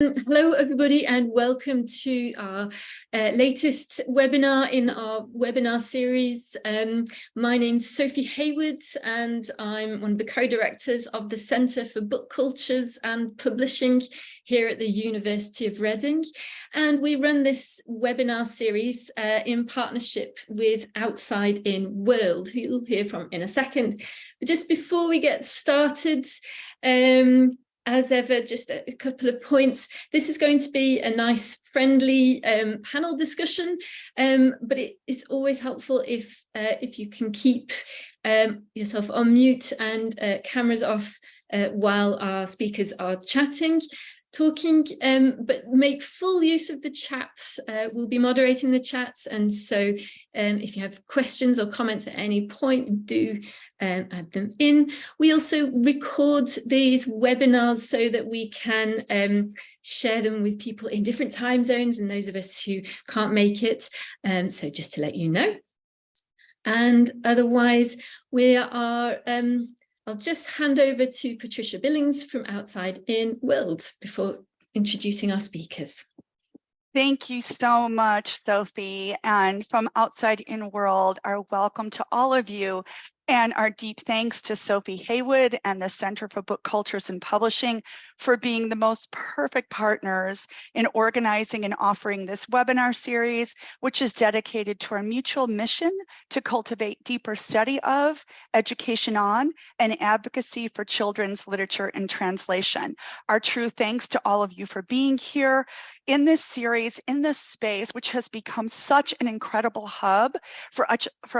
Hello, everybody, and welcome to our latest webinar in our webinar series. My name's Sophie Hayward, and I'm one of the co-directors of the Centre for Book Cultures and Publishing here at the University of Reading. And we run this webinar series in partnership with Outside In World, who you'll hear from in a second. But just before we get started, as ever, just a couple of points. This is going to be a nice, friendly panel discussion, but it's always helpful if you can keep yourself on mute and cameras off while our speakers are talking, but make full use of the chat. We'll be moderating the chat, and so if you have questions or comments at any point, do add them in. We also record these webinars so that we can share them with people in different time zones and those of us who can't make it, so just to let you know. And otherwise, we are I'll just hand over to Patricia Billings from Outside In World before introducing our speakers. Thank you so much, Sophie. And from Outside In World, our welcome to all of you, and our deep thanks to Sophie Hayward and the Center for Book Cultures and Publishing for being the most perfect partners in organizing and offering this webinar series, which is dedicated to our mutual mission to cultivate deeper study of, education on, and advocacy for children's literature and translation. Our true thanks to all of you for being here in this series, in this space, which has become such an incredible hub for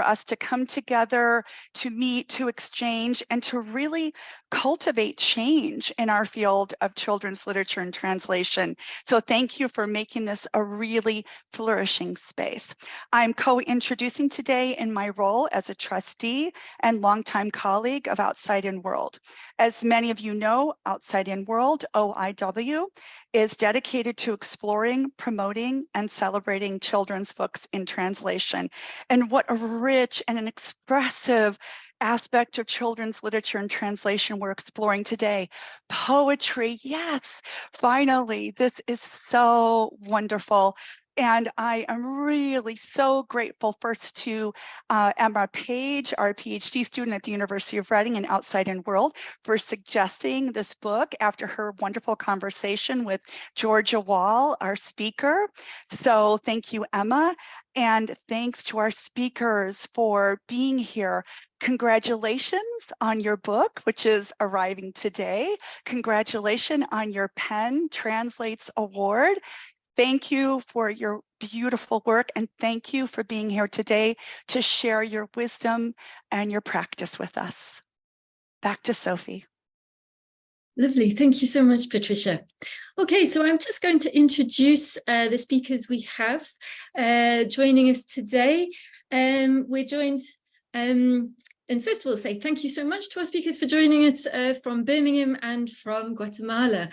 us to come together, to meet, to exchange, and to really cultivate change in our field of children's literature and translation. So thank you for making this a really flourishing space. I'm co-introducing today in my role as a trustee and longtime colleague of Outside In World. As many of you know, Outside In World, OIW, is dedicated to exploring, promoting, and celebrating children's books in translation. And what a rich and an expressive aspect of children's literature and translation we're exploring today. Poetry, yes, finally, this is so wonderful. And I am really so grateful first to Emma Page, our PhD student at the University of Reading and Outside In World, for suggesting this book after her wonderful conversation with Georgia Wall, our speaker. So thank you, Emma. And thanks to our speakers for being here. Congratulations on your book, which is arriving today. Congratulations on your PEN Translates Award. Thank you for your beautiful work, and thank you for being here today to share your wisdom and your practice with us. Back to Sophie. Lovely. Thank you so much, Patricia. Okay, so I'm just going to introduce the speakers we have joining us today. We're joined, and first of all, say thank you so much to our speakers for joining us from Birmingham and from Guatemala.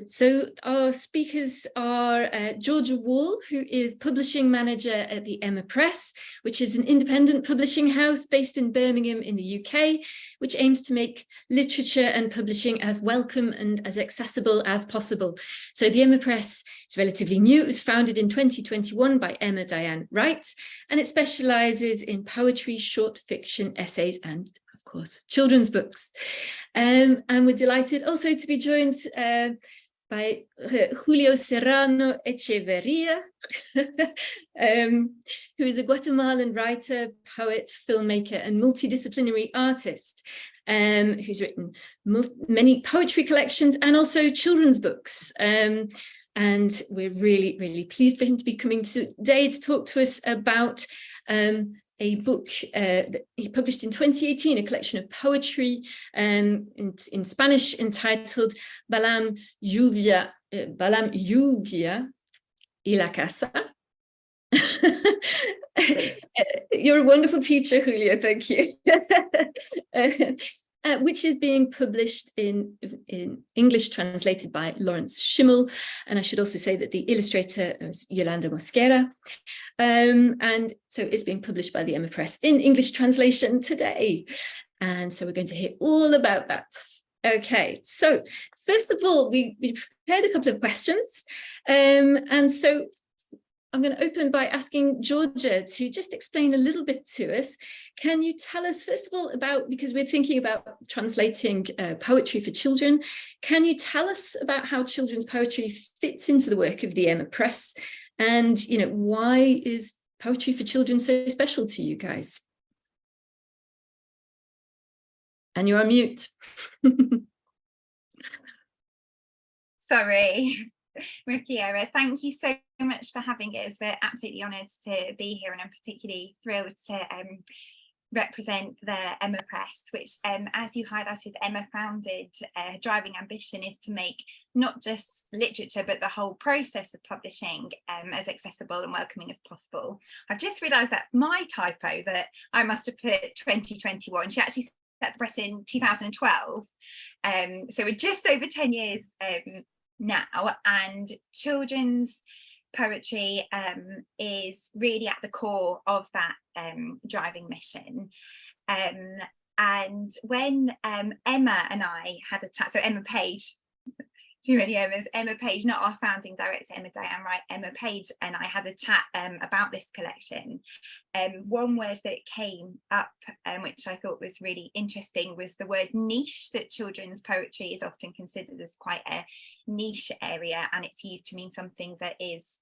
So our speakers are Georgia Wall, who is publishing manager at the Emma Press, which is an independent publishing house based in Birmingham in the UK, which aims to make literature and publishing as welcome and as accessible as possible. So the Emma Press is relatively new. It was founded in 2021 by Emma Diane Wright, and it specialises in poetry, short fiction, essays, and of course, children's books. And we're delighted also to be joined by Julio Serrano Echeverría, who is a Guatemalan writer, poet, filmmaker, and multidisciplinary artist, who's written many poetry collections and also children's books. And we're really, really pleased for him to be coming today to talk to us about a book that he published in 2018, a collection of poetry in Spanish entitled Balam and Lluvia y la Casa. You're a wonderful teacher, Julio, thank you. Which is being published in English, translated by Lawrence Schimel. And I should also say that the illustrator is Yolanda Mosquera. And so it's being published by the Emma Press in English translation today. And so we're going to hear all about that. Okay, so first of all, we prepared a couple of questions. And so I'm going to open by asking Georgia to just explain a little bit to us. Can you tell us, first of all, about, because we're thinking about translating poetry for children, can you tell us about how children's poetry fits into the work of the Emma Press? And, you know, why is poetry for children so special to you guys? And you're on mute. Sorry, Rikiera, thank you so much for having us. We're absolutely honoured to be here, and I'm particularly thrilled to represent the Emma Press, which, as you highlighted, Emma founded. Driving ambition is to make not just literature, but the whole process of publishing as accessible and welcoming as possible. I've just realised that my typo, that I must have put 2021. She actually set the press in 2012. So we're just over 10 years now, and children's poetry is really at the core of that driving mission. And when Emma and I had a chat, so Emma Page, too many Emmas, Emma Page, not our founding director, Emma Diane Wright, Emma Page and I had a chat about this collection. One word that came up, which I thought was really interesting, was the word niche, that children's poetry is often considered as quite a niche area, and it's used to mean something that is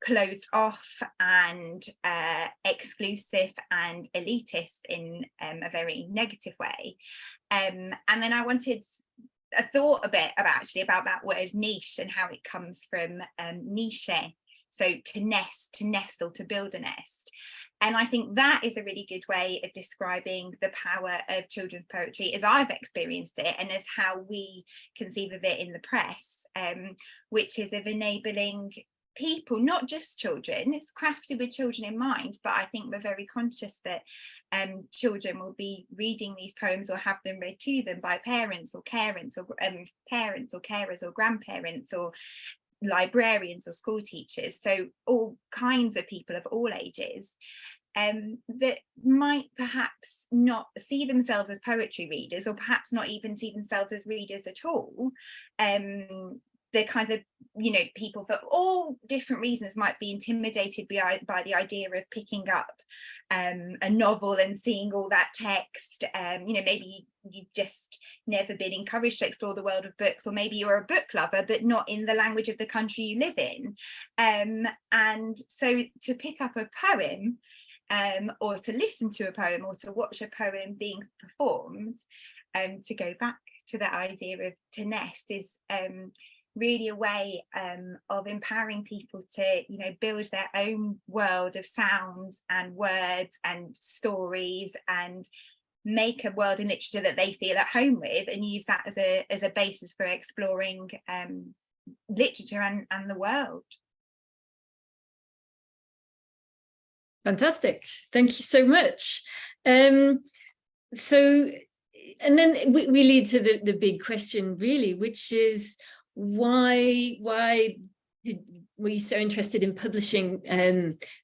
closed off and exclusive and elitist in a very negative way. And then I thought a bit about that word niche and how it comes from niche, so to nest, to nestle, to build a nest. And I think that is a really good way of describing the power of children's poetry as I've experienced it, and as how we conceive of it in the press, which is of enabling people, not just children. It's crafted with children in mind, but I think we're very conscious that children will be reading these poems or have them read to them by parents or carers or grandparents or librarians or school teachers, so all kinds of people of all ages that might perhaps not see themselves as poetry readers, or perhaps not even see themselves as readers at all. The kinds of, people for all different reasons might be intimidated by the idea of picking up a novel and seeing all that text. Maybe you've just never been encouraged to explore the world of books, or maybe you're a book lover but not in the language of the country you live in. And so to pick up a poem, or to listen to a poem, or to watch a poem being performed, to go back to that idea of to nest, is really a way of empowering people to build their own world of sounds and words and stories, and make a world in literature that they feel at home with, and use that as a basis for exploring literature and the world. Fantastic, thank you so much. So, and then we lead to the big question, really, which is why were you so interested in publishing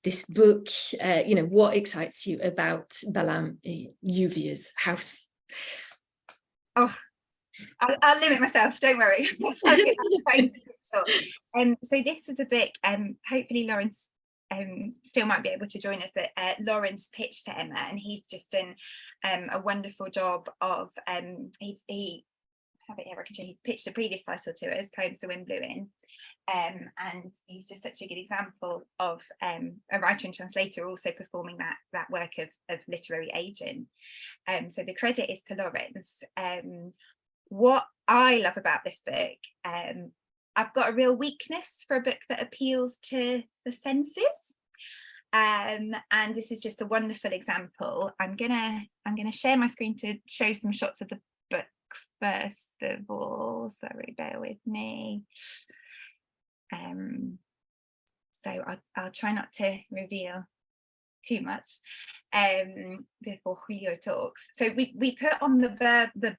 this book? What excites you about Balam and Lluvia's house? Oh, I'll limit myself, don't worry. So this is a book, hopefully Lawrence still might be able to join us, that Lawrence pitched to Emma, and he's just done a wonderful job of he have it here, I can show you. He's pitched a previous title to us, Poems the Wind Blew In, and he's just such a good example of a writer and translator also performing that work of literary agent. So the credit is to Lawrence. What I love about this book, I've got a real weakness for a book that appeals to the senses, and this is just a wonderful example. I'm gonna share my screen to show some shots of the book first of all. Sorry, bear with me. So I'll try not to reveal too much before Julio talks. So we put on the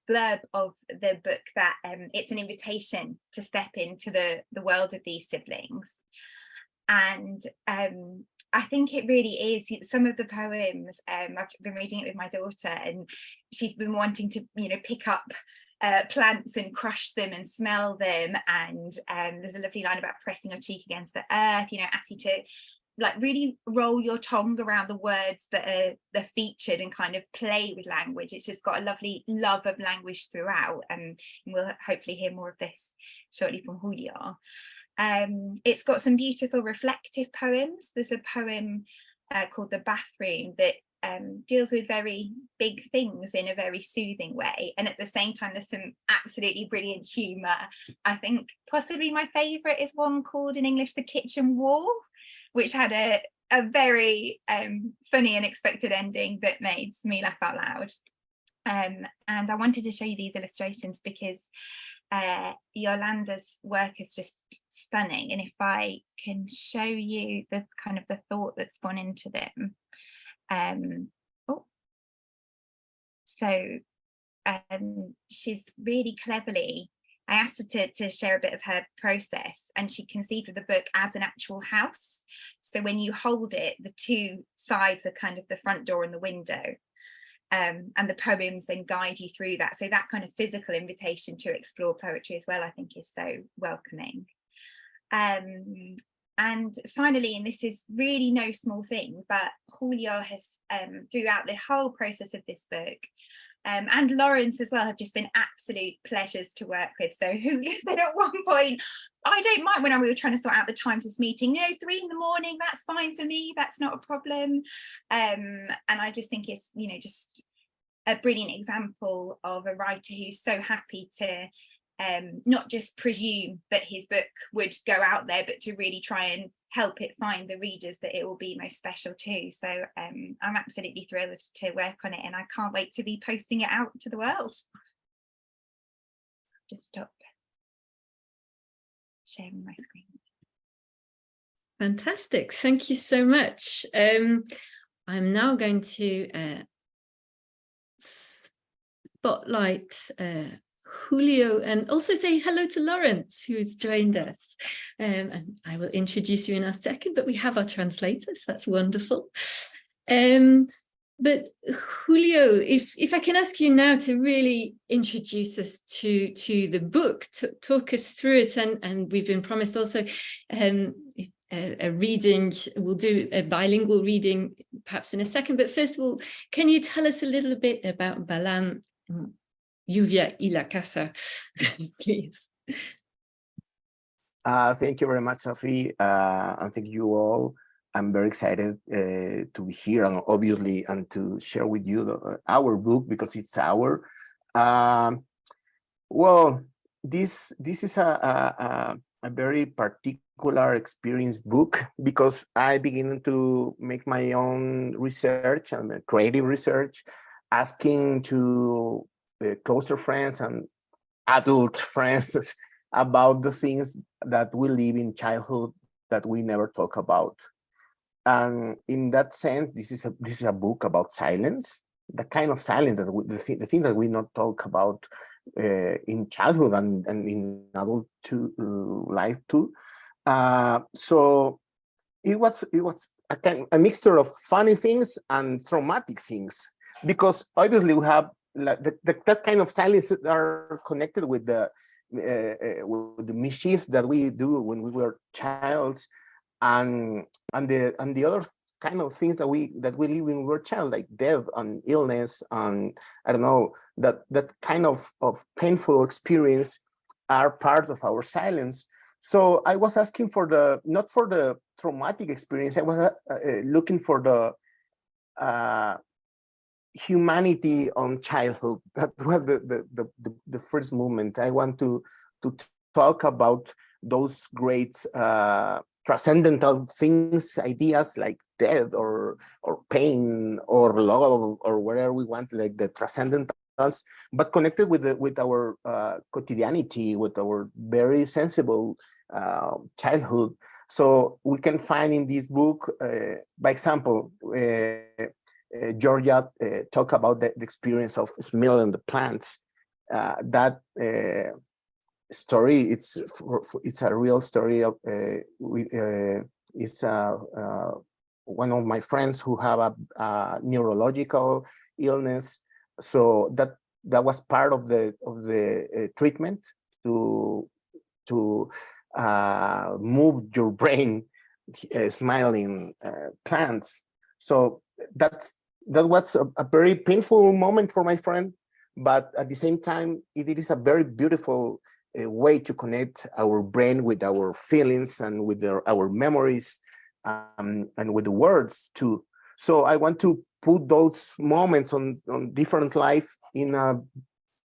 blurb of the book that it's an invitation to step into the world of these siblings. And I think it really is. Some of the poems, I've been reading it with my daughter, and she's been wanting to, pick up plants and crush them and smell them. And there's a lovely line about pressing your cheek against the earth, asks you to really roll your tongue around the words that are featured and kind of play with language. It's just got a lovely love of language throughout, and we'll hopefully hear more of this shortly from Julio. It's got some beautiful reflective poems. There's a poem called The Bathroom that deals with very big things in a very soothing way, and at the same time there's some absolutely brilliant humour. I think possibly my favourite is one called in English The Kitchen Wall, which had a very funny and unexpected ending that made me laugh out loud. And I wanted to show you these illustrations because Yolanda's work is just stunning, and if I can show you the kind of the thought that's gone into them. She's really cleverly, I asked her to share a bit of her process, and she conceived of the book as an actual house. So when you hold it, the two sides are kind of the front door and the window. And the poems then guide you through that. So that kind of physical invitation to explore poetry as well, I think, is so welcoming. And finally, and this is really no small thing, but Julio has, throughout the whole process of this book, and Lawrence as well, have just been absolute pleasures to work with. So Julio said at one point, I don't mind when we were trying to sort out the times of this meeting, 3 a.m, that's fine for me, that's not a problem. And I just think it's, just a brilliant example of a writer who's so happy to not just presume that his book would go out there, but to really try and help it find the readers that it will be most special to. So I'm absolutely thrilled to work on it, and I can't wait to be posting it out to the world. Just stop sharing my screen. Fantastic, thank you so much. I'm now going to spotlight Julio, and also say hello to Lawrence, who's joined us. And I will introduce you in a second, but we have our translators, that's wonderful. But Julio, if I can ask you now to really introduce us to the book, talk us through it, and we've been promised also a reading, we'll do a bilingual reading perhaps in a second, but first of all, can you tell us a little bit about Balam, Lluvia y la casa, please? Thank you very much, Sophie, and thank you all. I'm very excited to be here, and obviously, and to share with you our book, because it's our. Well, this is a very particular experience book, because I begin to make my own research and creative research, asking to closer friends and adult friends about the things that we live in childhood that we never talk about. And in that sense, this is a book about silence, the kind of silence that the things that we not talk about in childhood and in adult life too. So it was a mixture of funny things and traumatic things, because obviously we have that kind of silence that are connected with the mischief that we do when we were childs, and the other kind of things that we live when we were child, like death and illness, and I don't know, that kind of painful experience are part of our silence. So I was asking for not for the traumatic experience, I was looking for the humanity on childhood. That was the first movement. I want to talk about those great transcendental things, ideas like death or pain or love or whatever we want, like the transcendentals, but connected with our quotidianity, with our very sensible childhood. So we can find in this book, by example, Georgia talk about the experience of smelling the plants. That story, it's a real story of is one of my friends who have a neurological illness. So that was part of the treatment to move your brain, smiling plants. So that was a very painful moment for my friend, but at the same time, it is a very beautiful way to connect our brain with our feelings and with our memories, and with the words too. So I want to put those moments on different life in a,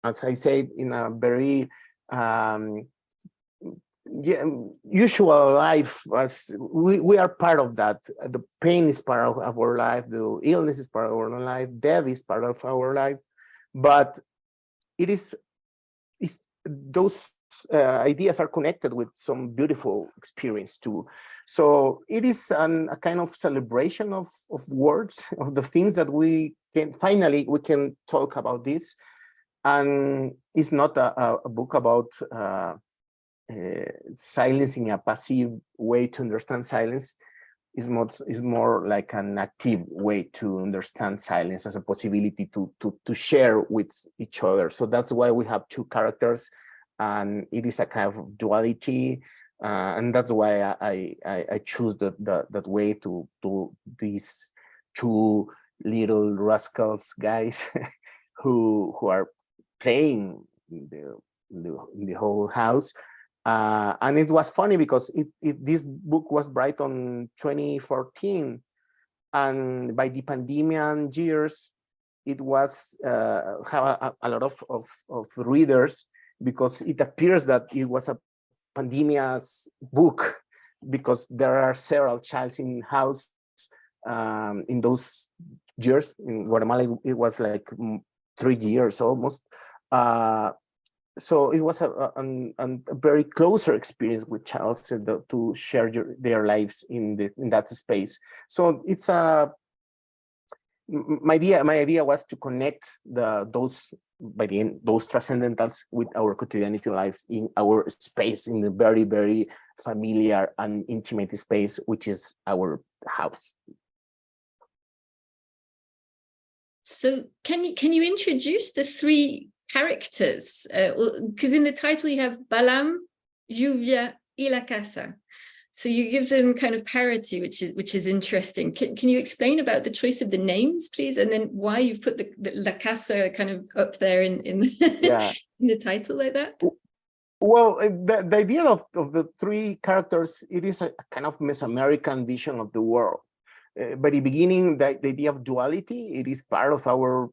as I said, in a very usual life. As we are part of that. The pain is part of our life, the illness is part of our life, death is part of our life, but it's those ideas are connected with some beautiful experience too. So it is a kind of celebration of words, of the things that we can finally talk about this. And it's not a book about silence in a passive way to understand silence. Is more like an active way to understand silence as a possibility to share with each other. So that's why we have two characters, and it is a kind of duality, and that's why I choose that way to these two little rascals guys who are playing the whole house. And it was funny because this book was written on 2014, and by the pandemic years, it was have a lot of readers, because it appears that it was a pandemia's book, because there are several childs in house in those years. In Guatemala, it was like 3 years almost. So it was a very closer experience with child to share their lives in that space. So it's my idea was to connect those transcendentals with our quotidianity lives in our space, in the very, very familiar and intimate space, which is our house. So can you introduce the three characters? Because in the title you have Balam, Lluvia, y la casa. So you give them kind of parity, which is interesting. Can you explain about the choice of the names, please, and then why you've put the la casa kind of up there in Yeah. in the title like that? Well, the idea of the three characters, it is a kind of Mesoamerican vision of the world. By the beginning, the idea of duality, it is part of our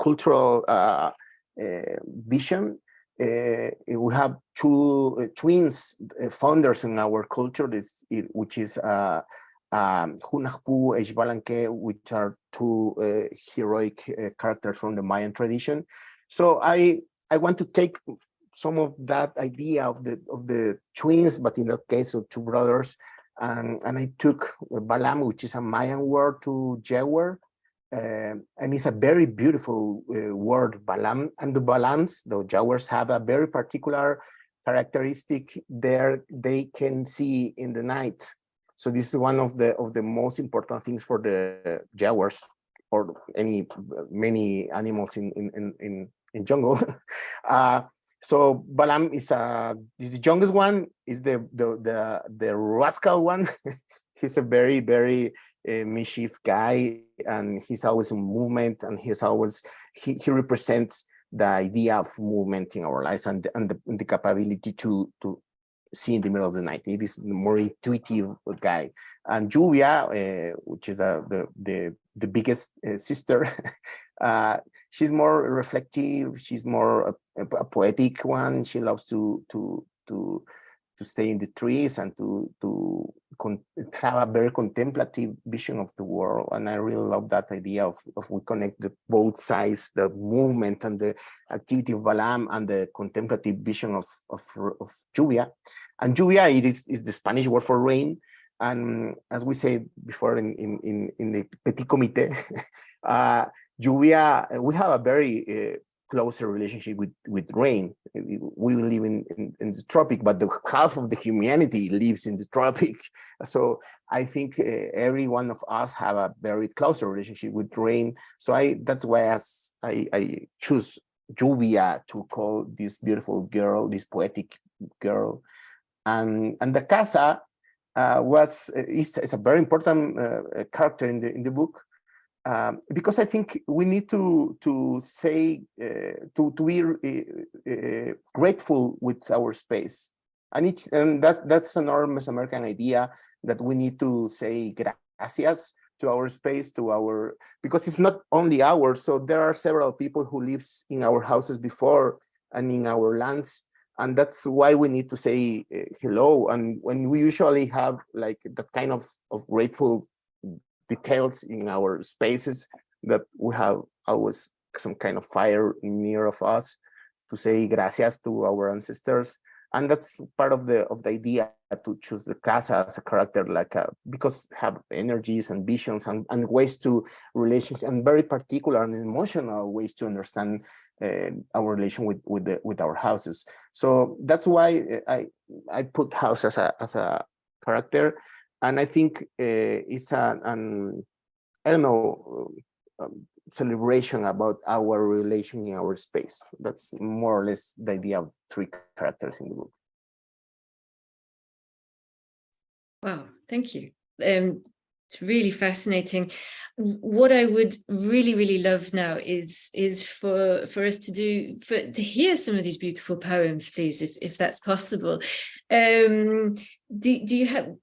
cultural vision. We have two twins founders in our culture, which is Hunahpu, Eshbalanque, which are two heroic characters from the Mayan tradition. So I want to take some of that idea of the twins, but in that case of two brothers, and I took Balam, which is a Mayan word, to jaguar. And it's a very beautiful word, Balam. And the Balams, the jaguars, have a very particular characteristic there they can see in the night. So this is one of the most important things for the jaguars, or many animals in jungle. So Balam is the youngest one, is the rascal one. He's a very, very mischief guy, and he's always in movement, and he represents the idea of movement in our lives, and the capability to see in the middle of the night. It is a more intuitive guy. And Lluvia, which is the biggest sister, she's more reflective. She's more a poetic one. She loves to stay in the trees and to have a very contemplative vision of the world. And I really love that idea of we connect both sides, the movement and the activity of Balam, and the contemplative vision of Lluvia. And Lluvia, it is the Spanish word for rain. And as we said before in the Petit Comité, Lluvia, we have a very closer relationship with rain. We live in the tropic, but half of the humanity lives in the tropic. So I think every one of us have a very closer relationship with rain. So that's why I choose Lluvia to call this beautiful girl, this poetic girl. And the casa it's a very important character in the book. Because I think we need to say to be grateful with our space, and that's an enormous American idea that we need to say gracias to our space, because it's not only ours. So there are several people who lives in our houses before and in our lands, and that's why we need to say hello. And when we usually have like that kind of grateful details in our spaces, that we have always some kind of fire near of us to say gracias to our ancestors. And that's part of the idea to choose the casa as a character, because have energies and visions and ways to relations, and very particular and emotional ways to understand our relation with our houses. So that's why I put house as a character. And I think it's an I don't know, celebration about our relation in our space. That's more or less the idea of 3 characters in the book. Wow, thank you. It's really fascinating. What I would really love now is for us to hear some of these beautiful poems, please, if that's possible. Do you have?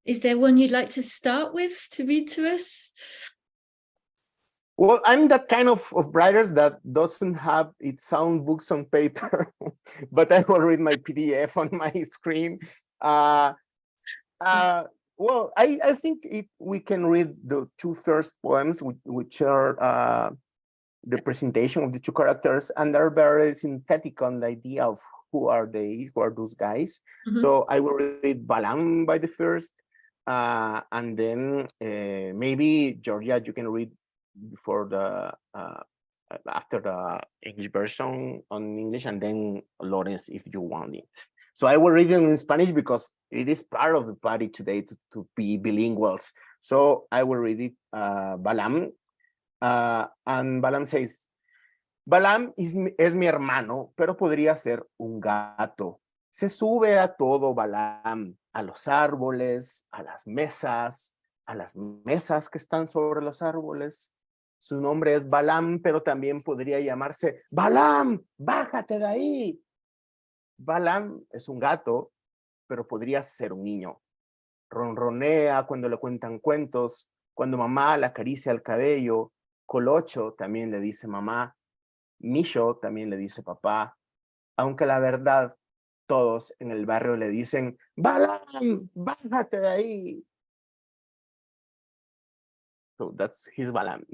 Is there one you'd like to start with to read to us? Well, I'm that kind of writer that doesn't have its own books on paper, but I will read my PDF on my screen. Well, I think we can read the 2 first poems, which are the presentation of the 2 characters, and are very synthetic on the idea of who are those guys. Mm-hmm. So I will read Balam by the first, and then maybe Georgia, you can read before after the English version on English, and then Lawrence if you want it. So I will read it in Spanish because it is part of the party today to be bilinguals. So I will read it, Balam, and Balam says, Balam es mi hermano, pero podría ser un gato. Se sube a todo Balam, a los árboles, a las mesas que están sobre los árboles. Su nombre es Balam, pero también podría llamarse Balam, bájate de ahí. Balam es un gato, pero podría ser un niño. Ronronea cuando le cuentan cuentos, cuando mamá le acaricia el cabello. Colocho también le dice mamá. Misho también le dice papá. Aunque la verdad, todos en el barrio le dicen, Balam, bájate de ahí. So that's his Balam.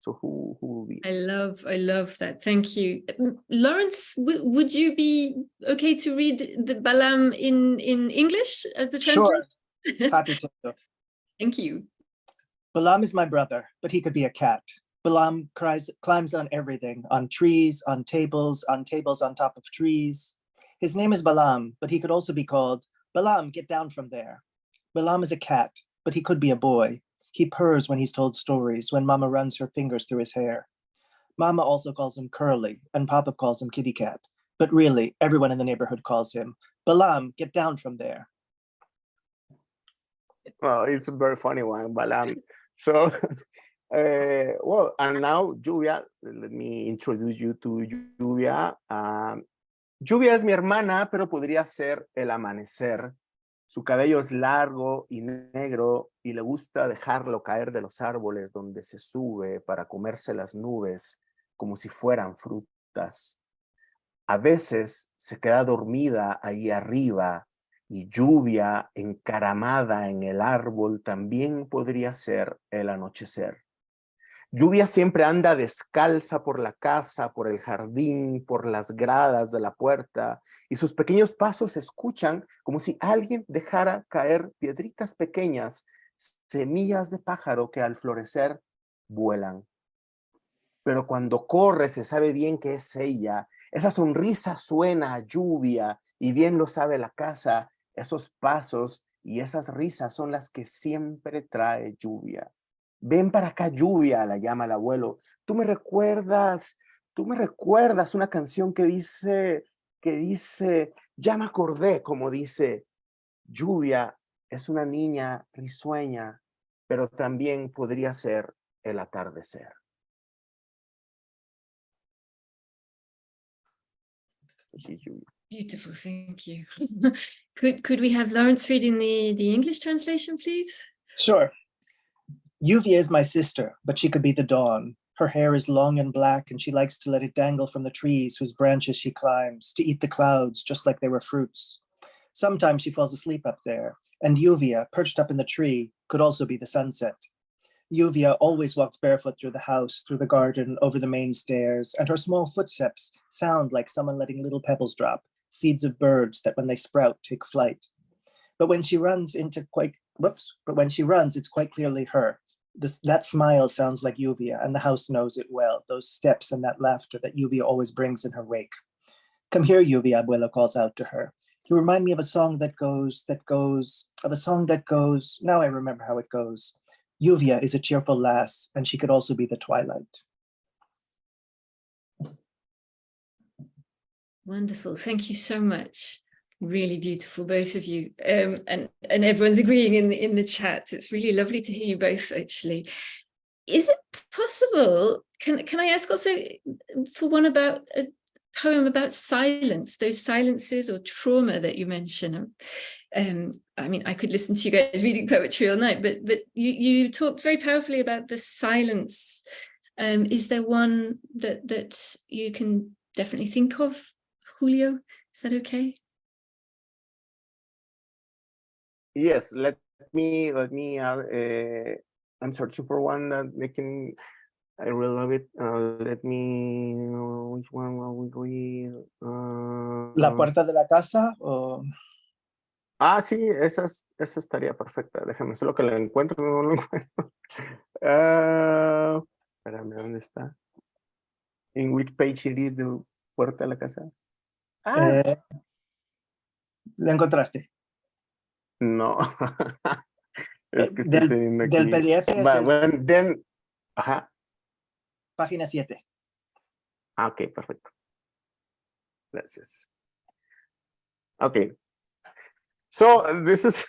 So who will be? I love that. Thank you. Lawrence, would you be okay to read the Balam in English as the translator? Sure, happy to. Thank you. Balam is my brother, but he could be a cat. Balam climbs on everything, on trees, on tables on top of trees. His name is Balam, but he could also be called, Balam, get down from there. Balam is a cat, but he could be a boy. He purrs when he's told stories, when Mama runs her fingers through his hair. Mama also calls him Curly, and Papa calls him Kitty Cat. But really, everyone in the neighborhood calls him, Balam, get down from there. Well, it's a very funny one, Balam. So, well, and now, Lluvia, let me introduce you to Lluvia. Lluvia es mi hermana, pero podría ser el amanecer. Su cabello es largo y negro y le gusta dejarlo caer de los árboles donde se sube para comerse las nubes como si fueran frutas. A veces se queda dormida ahí arriba y Lluvia encaramada en el árbol también podría ser el anochecer. Lluvia siempre anda descalza por la casa, por el jardín, por las gradas de la puerta, y sus pequeños pasos se escuchan como si alguien dejara caer piedritas pequeñas, semillas de pájaro que al florecer vuelan. pero cuando corre se sabe bien que es ella. Esa sonrisa suena a lluvia y bien lo sabe la casa. Esos pasos y esas risas son las que siempre trae lluvia. Ven para acá, lluvia, la llama el abuelo. Tú me recuerdas una canción que dice, ya me acordé, como dice, lluvia es una niña risueña, pero también podría ser el atardecer. Beautiful, thank you. Could we have Lawrence reading the English translation, please? Sure. Lluvia is my sister, but she could be the dawn. Her hair is long and black, and she likes to let it dangle from the trees whose branches she climbs, to eat the clouds just like they were fruits. Sometimes she falls asleep up there, and Lluvia, perched up in the tree, could also be the sunset. Lluvia always walks barefoot through the house, through the garden, over the main stairs, and her small footsteps sound like someone letting little pebbles drop, seeds of birds that when they sprout take flight. But when she runs, it's quite clearly her. That smile sounds like Lluvia, and the house knows it well, those steps and that laughter that Lluvia always brings in her wake. Come here, Lluvia, Abuela calls out to her. You remind me of a song that goes, now I remember how it goes. Lluvia is a cheerful lass, and she could also be the twilight. Wonderful, thank you so much. Really beautiful, both of you, and everyone's agreeing in the chat. It's really lovely to hear you both, actually. Is it possible, can I ask also for one about a poem about silence, those silences or trauma that you mention? I mean, I could listen to you guys reading poetry all night, but you talked very powerfully about the silence. Is there one that you can definitely think of, Julio? Is that okay? Yes, let me I'm searching for one that I really love it. Let me know which one will we go. La puerta de la casa o... Sí, esa estaría perfecta. Déjame, solo que la encuentro, no la encuentro. Espérame, ¿dónde está? In which page it is the puerta de la casa? ¿La encontraste? No. Es que estoy teniendo aquí. Del PDF es ajá. Página 7. Ok, perfecto. Gracias. Okay. So this is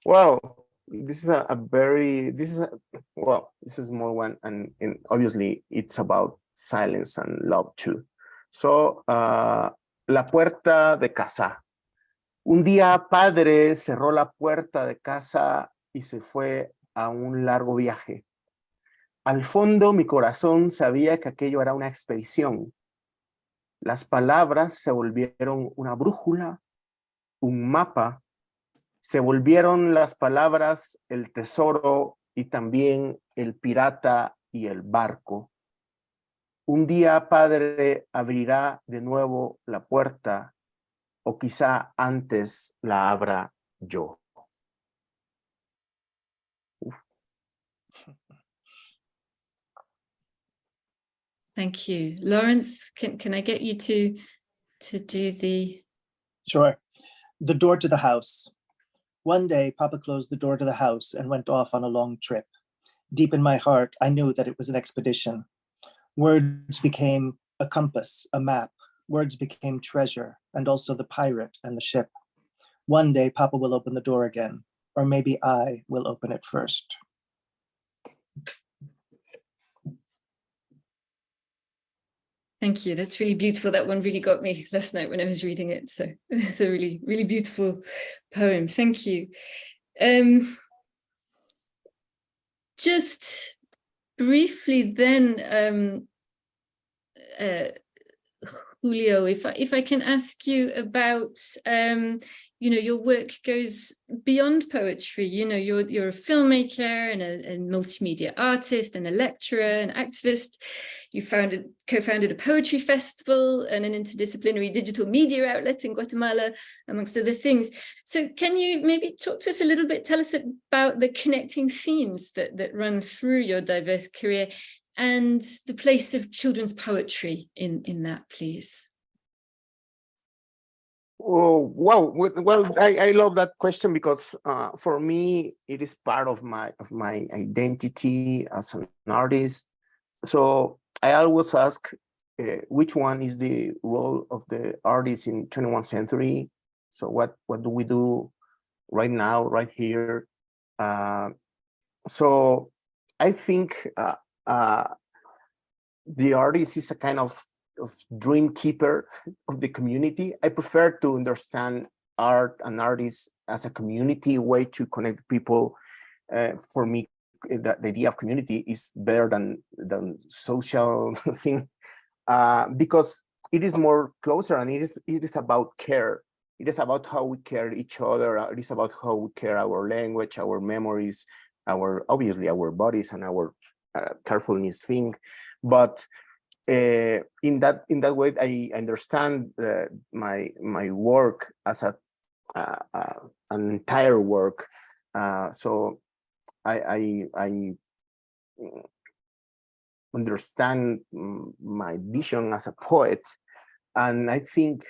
well, this is this is more one, and obviously it's about silence and love too. So la puerta de casa. Un día padre cerró la puerta de casa y se fue a un largo viaje. Al fondo mi corazón sabía que aquello era una expedición. Las palabras se volvieron una brújula, un mapa. Se volvieron las palabras el tesoro y también el pirata y el barco. Un día padre abrirá de nuevo la puerta, o quizá antes la abra yo. Thank you. Lawrence, can I get you to do the... Sure. The door to the house. One day, Papa closed the door to the house and went off on a long trip. Deep in my heart, I knew that it was an expedition. Words became a compass, a map. Words became treasure, and also the pirate and the ship. One day, Papa will open the door again, or maybe I will open it first. Thank you. That's really beautiful. That one really got me last night when I was reading it. So it's a really, really beautiful poem. Thank you. Just briefly then, Julio, if I can ask you about, your work goes beyond poetry. You're a filmmaker and a multimedia artist and a lecturer and activist. You co-founded a poetry festival and an interdisciplinary digital media outlet in Guatemala, amongst other things. So can you maybe talk to us a little bit, tell us about the connecting themes that run through your diverse career and the place of children's poetry in that, please? Oh, wow. Well, I love that question because for me, it is part of my identity as an artist. So I always ask, which one is the role of the artist in 21st century? So what do we do right now, right here? So I think the artist is a kind of dream keeper of the community. I prefer to understand art and artists as a community way to connect people. For me, the idea of community is better than social thing, because it is more closer, and it is about care. It is about how we care each other. It is about how we care our language, our memories, obviously our bodies and our carefulness thing. But in that way, I understand my work as an entire work. So I understand my vision as a poet, and I think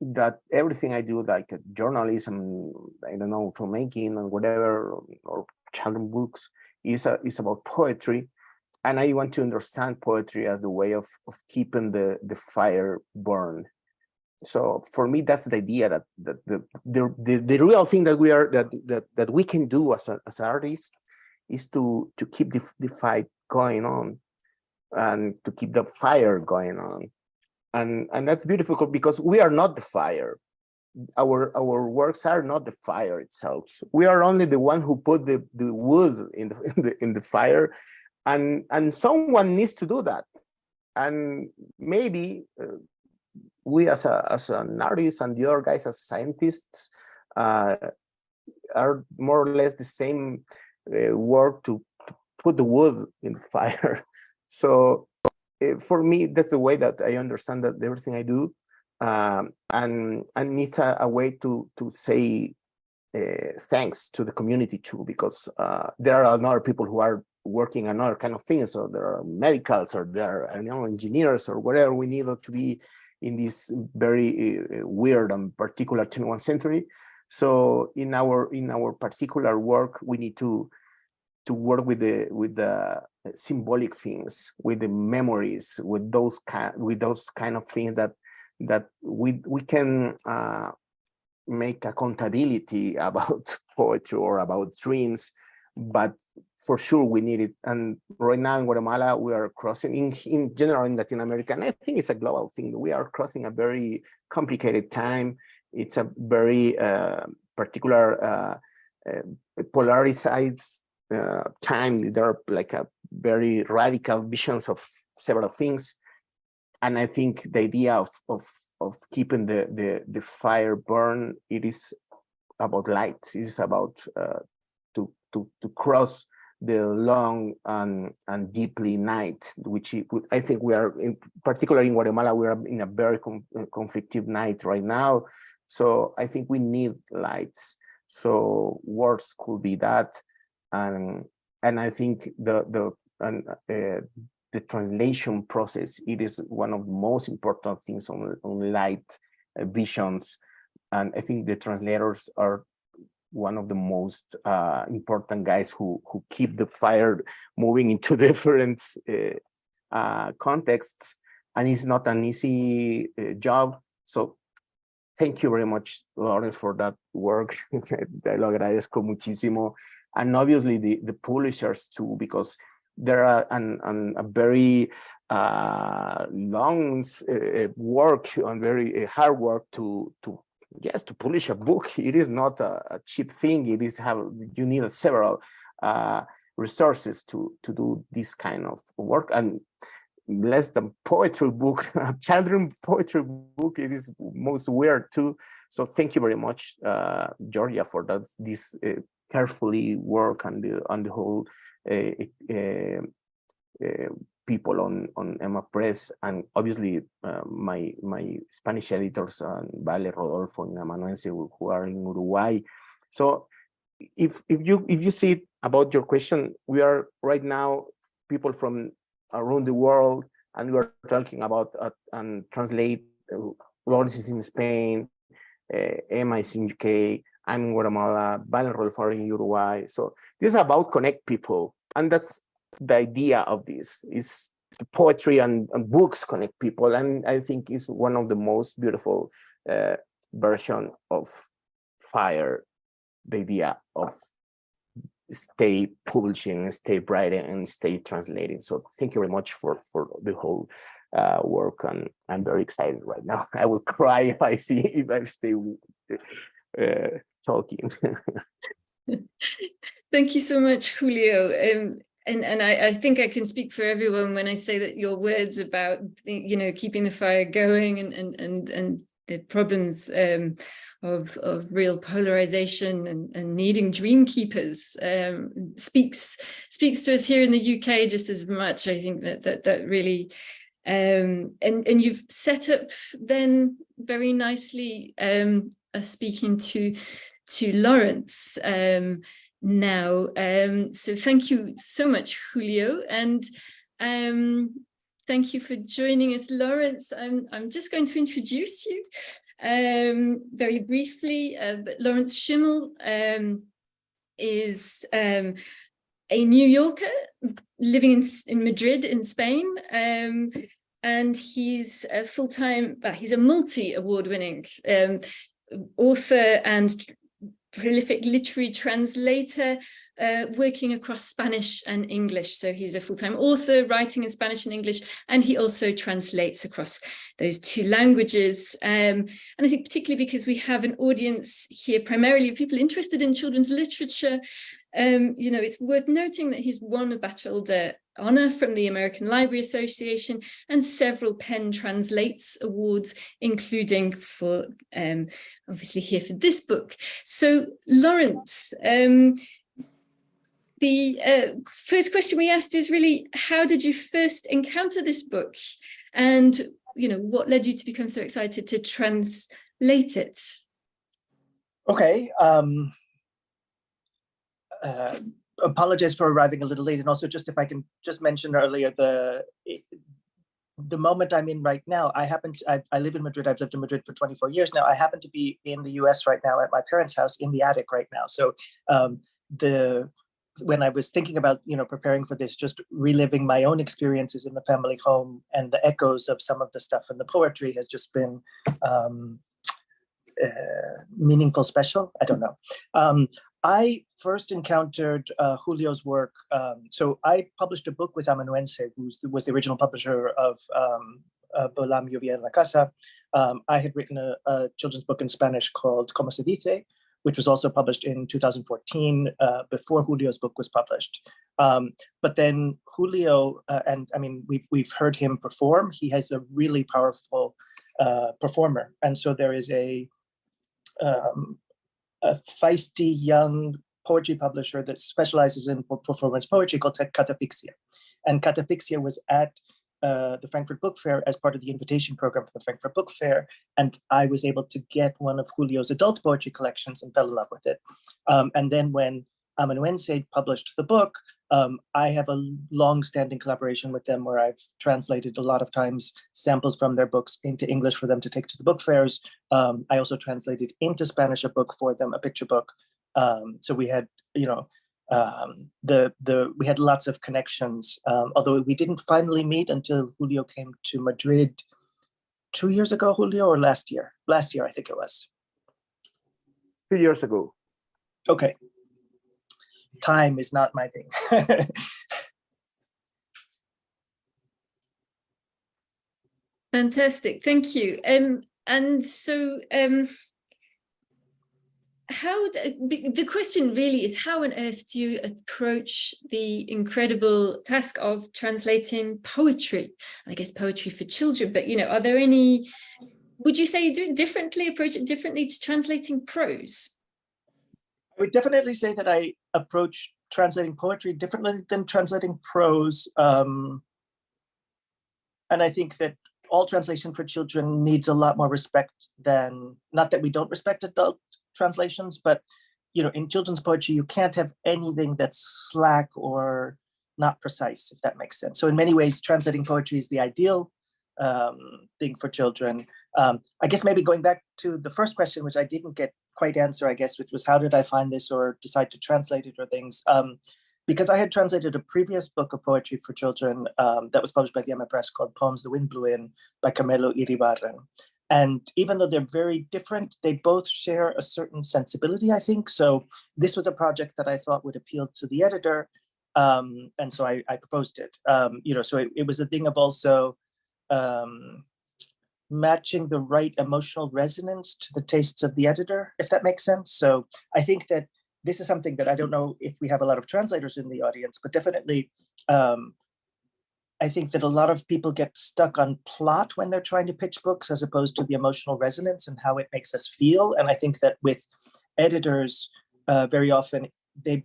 that everything I do, like journalism, I don't know, filmmaking and whatever, or children's books, is about poetry. And I want to understand poetry as the way of keeping the fire burned. So for me, that's the idea that the real thing that we can do as artists is to keep the fight going on and to keep the fire going on. And that's beautiful because we are not the fire. Our works are not the fire itself. We are only the one who put the wood in the fire. And someone needs to do that, and maybe we as an artist and the other guys as scientists are more or less the same work to put the wood in the fire. So for me, that's the way that I understand that everything I do, and it's a way to say thanks to the community too, because there are other people who are working on other kind of things. So there are medicals, or there are engineers, or whatever we need to be in this very weird and particular 21st century. So in our particular work, we need to work with the symbolic things, with the memories, with those kind of things that we can make accountability about poetry or about dreams. But for sure we need it. And right now in Guatemala, we are crossing, in general in Latin America, and I think it's a global thing, we are crossing a very complicated time. It's a very particular polarized time. There are like a very radical visions of several things. And I think the idea of keeping the fire burn, it is about light. It is about to cross the long and deeply night, which I think we are, particularly in Guatemala, we are in a very conflictive night right now. So I think we need lights. So words could be that, and I think the translation process, it is one of the most important things on light visions, and I think the translators are one of the most important guys who keep the fire moving into different contexts, and it's not an easy job. So thank you very much, Lawrence, for that work. Lo agradezco muchísimo. And obviously the publishers too, because there are a very long work and very hard work to publish a book. It is not a cheap thing. It is you need several resources to do this kind of work. And less than poetry book, children's poetry book, it is most weird too. So thank you very much, Georgia, for this carefully work on the whole people on Emma Press, and obviously my Spanish editors, Vale, Rodolfo, and Amanuense, who are in Uruguay. So if you see about your question, we are right now people from around the world, and we are talking about and translate. Lawrence is in Spain, Emma is in UK, I'm in Guatemala, Vale and Rodolfo are in Uruguay. So this is about connect people, and that's the idea of this. Is poetry and books connect people, and I think it's one of the most beautiful version of Fire, the idea of stay publishing, stay writing, and stay translating. So thank you very much for the whole work, and I'm very excited right now. I will cry if I stay talking. Thank you so much, Julio. And I think I can speak for everyone when I say that your words about, you know, keeping the fire going and the problems of real polarization and needing dream keepers speaks to us here in the UK just as much. I think that really and you've set up then very nicely speaking to Lawrence now. So thank you so much, Julio, and thank you for joining us, Lawrence. I'm just going to introduce you very briefly. But Lawrence Schimel is a New Yorker living in Madrid in Spain, and he's a full-time, he's a multi-award-winning author and prolific literary translator, working across Spanish and English. So he's a full-time author, writing in Spanish and English, and he also translates across those two languages. And I think particularly because we have an audience here primarily of people interested in children's literature, you know, it's worth noting that he's won a Batchelder Honor from the American Library Association and several Penn Translates Awards, including for, obviously here for this book. So Lawrence, the first question we asked is really, how did you first encounter this book? And, you know, what led you to become so excited to translate it? Okay. Apologize for arriving a little late, and also just if I can just mention earlier, the moment I'm in right now, I live in Madrid. I've lived in Madrid for 24 years now. I happen to be in the US right now at my parents' house in the attic right now. So when I was thinking about, you know, preparing for this, just reliving my own experiences in the family home and the echoes of some of the stuff in the poetry has just been meaningful, special. I don't know. I first encountered Julio's work. So I published a book with Amanuense, who was the original publisher of Balam and Lluvia en la Casa. I had written a children's book in Spanish called Como se dice, which was also published in 2014 before Julio's book was published. But then Julio, and I mean, we've heard him perform. He has a really powerful performer. And so there is a feisty young poetry publisher that specializes in performance poetry called Catafixia. And Catafixia was at the Frankfurt Book Fair as part of the invitation program for the Frankfurt Book Fair. And I was able to get one of Julio's adult poetry collections and fell in love with it. And then when Amanuense published the book, I have a long-standing collaboration with them where I've translated a lot of times samples from their books into English for them to take to the book fairs. I also translated into Spanish a book for them, a picture book. So we had, you know, we had lots of connections, although we didn't finally meet until Julio came to Madrid 2 years ago, Julio, or last year? Last year, I think it was. 2 years ago. Okay. Time is not my thing. Fantastic, thank you. And so how the question really is, how on earth do you approach the incredible task of translating poetry? I guess poetry for children, but, you know, are there any, would you say you do it differently, approach it differently to translating prose? I would definitely say that I approach translating poetry differently than translating prose. I think that all translation for children needs a lot more respect than, not that we don't respect adult translations, but in children's poetry, you can't have anything that's slack or not precise, if that makes sense. So in many ways, translating poetry is the ideal thing for children. I guess maybe going back to the first question, which I didn't get quite answer, I guess, which was how did I find this or decide to translate it or things? Because I had translated a previous book of poetry for children that was published by the Emma Press called Poems the Wind Blew In by Camilo Iribarren. And even though they're very different, they both share a certain sensibility, I think. So this was a project that I thought would appeal to the editor. And so I proposed it. So it was a thing of also matching the right emotional resonance to the tastes of the editor, if that makes sense. So I think that this is something that I don't know if we have a lot of translators in the audience, but definitely I think that a lot of people get stuck on plot when they're trying to pitch books as opposed to the emotional resonance and how it makes us feel. And I think that with editors, very often they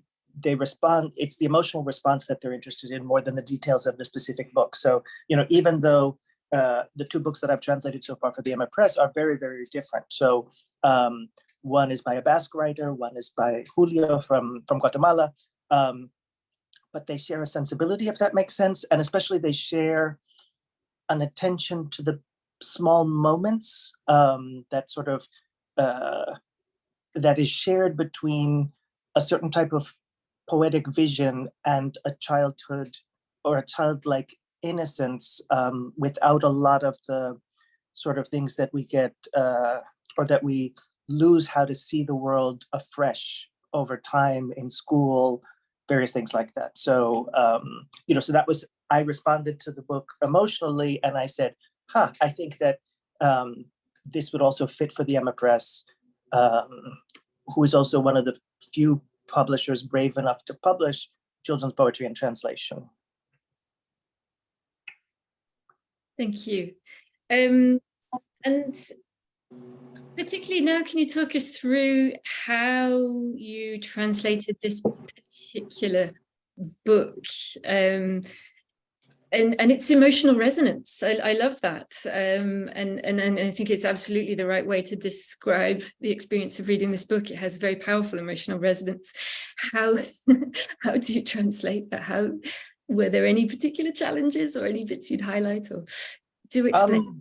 respond, it's the emotional response that they're interested in more than the details of the specific book. So, even though the two books that I've translated so far for the Emma Press are very, very different. So one is by a Basque writer, one is by Julio from Guatemala. But they share a sensibility, if that makes sense. And especially they share an attention to the small moments that sort of, that is shared between a certain type of poetic vision and a childhood or a childlike innocence without a lot of the sort of things that we get or that we lose how to see the world afresh over time in school, various things like that. So, so that was, I responded to the book emotionally and I said, I think that this would also fit for the Emma Press, who is also one of the few publishers brave enough to publish children's poetry in translation. Thank you. And particularly now, can you talk us through how you translated this particular book and its emotional resonance? I love that. And I think it's absolutely the right way to describe the experience of reading this book. It has very powerful emotional resonance. How do you translate that? Were there any particular challenges or any bits you'd highlight or do explain?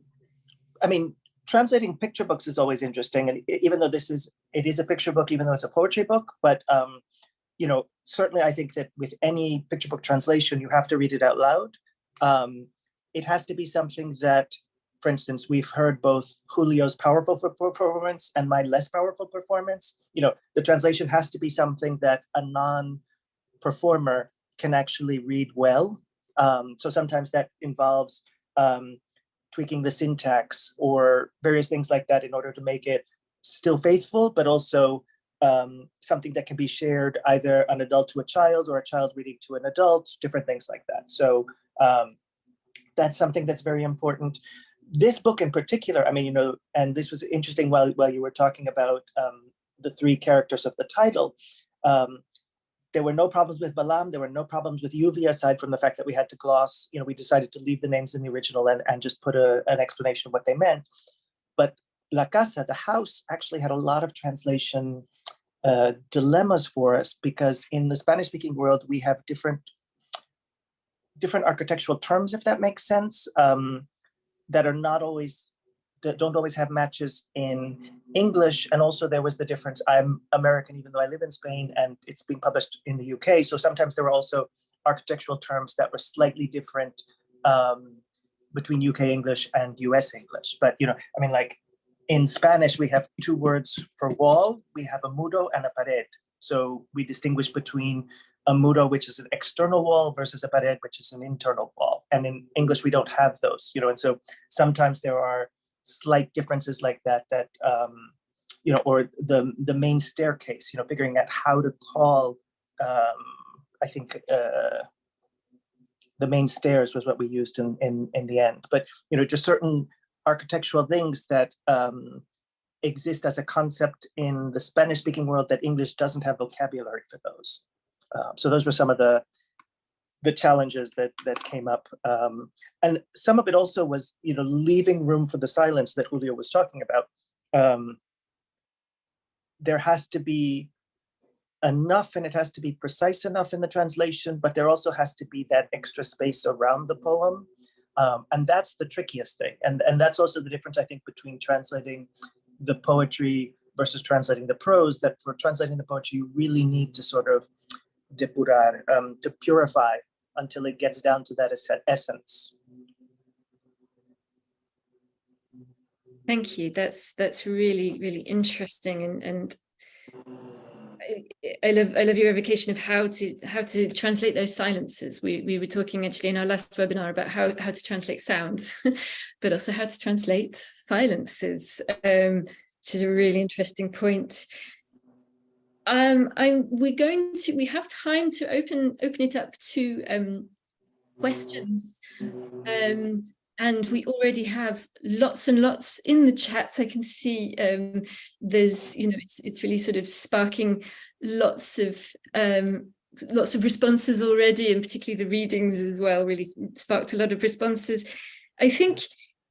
Translating picture books is always interesting, and even though it is a picture book, even though it's a poetry book, but certainly I think that with any picture book translation, you have to read it out loud. It has to be something that, for instance, we've heard both Julio's powerful performance and my less powerful performance. The translation has to be something that a non-performer can actually read well. So sometimes that involves tweaking the syntax or various things like that in order to make it still faithful, but also something that can be shared, either an adult to a child or a child reading to an adult, different things like that. So that's something that's very important. This book in particular, and this was interesting while you were talking about the three characters of the title. There were no problems with Balam. There were no problems with Lluvia, aside from the fact that we had to gloss. We decided to leave the names in the original and just put an explanation of what they meant. But La Casa, the house, actually had a lot of translation dilemmas for us, because in the Spanish-speaking world, we have different architectural terms, if that makes sense, that don't always have matches in English. And also there was the difference, I'm American, even though I live in Spain, and it's being published in the UK. So sometimes there were also architectural terms that were slightly different between UK English and US English. But, like in Spanish, we have two words for wall. We have a muro and a pared. So we distinguish between a muro, which is an external wall, versus a pared, which is an internal wall. And in English, we don't have those, and so sometimes there are slight differences like that, or the main staircase, figuring out how to call, I think the main stairs was what we used in the end. But, just certain architectural things that exist as a concept in the Spanish-speaking world that English doesn't have vocabulary for those. So those were some of the the challenges that came up. And some of it also was, leaving room for the silence that Julio was talking about. There has to be enough, and it has to be precise enough in the translation, but there also has to be that extra space around the poem. And that's the trickiest thing. And that's also the difference, I think, between translating the poetry versus translating the prose, that for translating the poetry, you really need to sort of depurar, to purify until it gets down to that essence. Thank you. That's really, really interesting, and I love your evocation of how to translate those silences. We were talking actually in our last webinar about how to translate sound, but also how to translate silences, which is a really interesting point. We have time to open it up to questions. And we already have lots and lots in the chat. I can see there's, it's really sort of sparking lots of responses already, and particularly the readings as well really sparked a lot of responses. I think,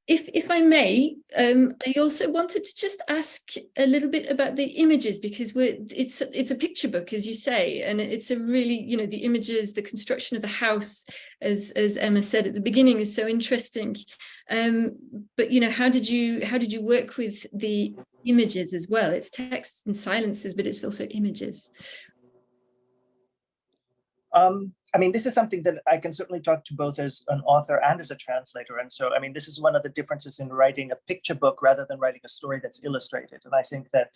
if I may, I also wanted to just ask a little bit about the images, because it's a picture book, as you say, and it's a really, the images, the construction of the house, as Emma said at the beginning, is so interesting. But how did you work with the images as well? It's texts and silences, but it's also images. This is something that I can certainly talk to both as an author and as a translator. And so, this is one of the differences in writing a picture book rather than writing a story that's illustrated. And I think that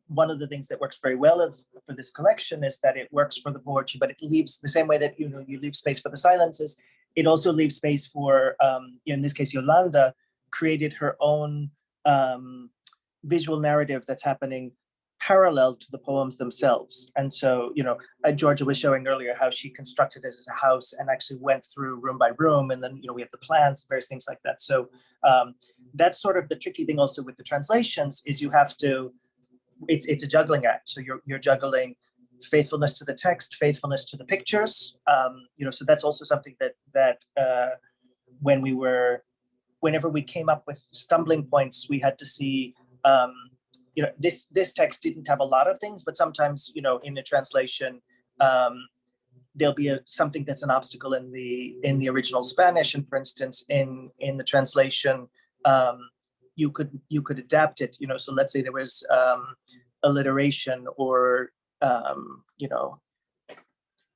one of the things that works very well for this collection is that it works for the poetry, but it leaves the same way that, you leave space for the silences. It also leaves space for, in this case, Yolanda created her own visual narrative that's happening parallel to the poems themselves. And so, Georgia was showing earlier how she constructed it as a house and actually went through room by room. And then, we have the plans, various things like that. So that's sort of the tricky thing also with the translations, is you have to, it's a juggling act. So you're juggling faithfulness to the text, faithfulness to the pictures. So that's also something that whenever we came up with stumbling points, we had to see, this text didn't have a lot of things, but sometimes, in a translation, there'll be something that's an obstacle in the original Spanish. And for instance, in the translation, you could adapt it, so let's say there was alliteration or,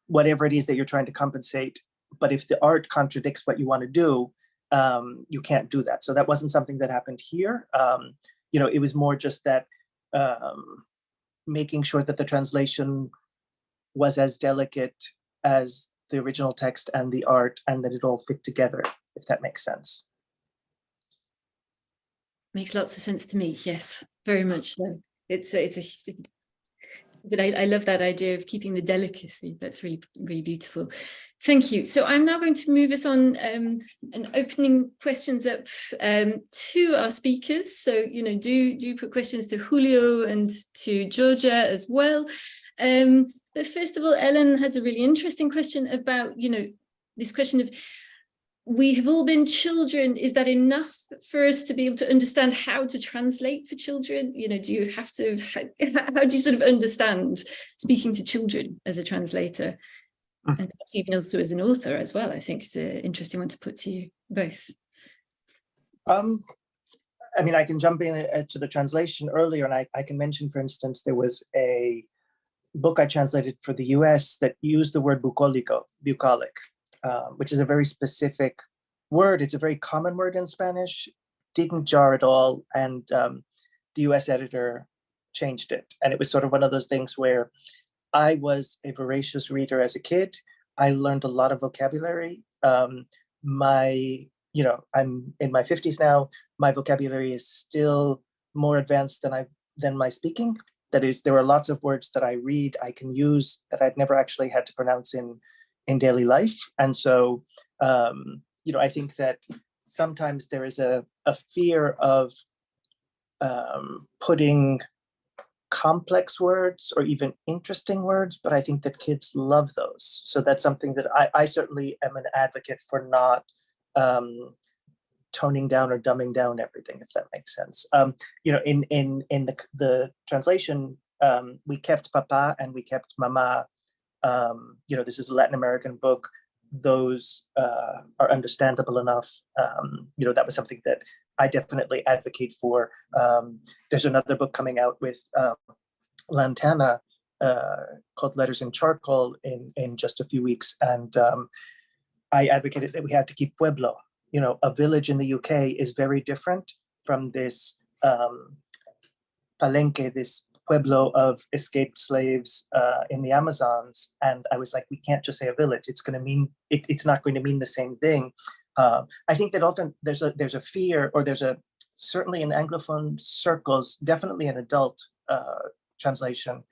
whatever it is that you're trying to compensate. But if the art contradicts what you want to do, you can't do that. So that wasn't something that happened here. It was more just that making sure that the translation was as delicate as the original text and the art, and that it all fit together, if that makes sense. Makes lots of sense to me. Yes, very much so. But I love that idea of keeping the delicacy. That's really, really beautiful. Thank you. So I'm now going to move us on and opening questions up to our speakers. So, do put questions to Julio and to Georgia as well. But first of all, Ellen has a really interesting question about, this question of, we have all been children. Is that enough for us to be able to understand how to translate for children? Do you have to, how do you sort of understand speaking to children as a translator? And perhaps even also as an author as well, I think is an interesting one to put to you both. I can jump in to the translation earlier, and I can mention, for instance, there was a book I translated for the US that used the word bucolic, which is a very specific word. It's a very common word in Spanish, didn't jar at all. And the US editor changed it. And it was sort of one of those things where I was a voracious reader as a kid. I learned a lot of vocabulary. I'm in my 50s now. My vocabulary is still more advanced than my speaking. That is, there are lots of words that I read, I can use, that I've never actually had to pronounce in daily life. And so, I think that sometimes there is a fear of putting complex words or even interesting words, but I think that kids love those. So that's something that I certainly am an advocate for not toning down or dumbing down everything, if that makes sense. You know, in the translation, we kept papa and we kept mama. You know, this is a Latin American book. Those are understandable enough. You know, that was something that I definitely advocate for. There's another book coming out with Lantana called Letters in Charcoal in just a few weeks. And I advocated that we had to keep pueblo. You know, a village in the UK is very different from this palenque, this pueblo of escaped slaves in the Amazons. And I was like, we can't just say a village. It's going to mean, it's not going to mean the same thing. I think that often there's a fear, or certainly in Anglophone circles, definitely in adult translation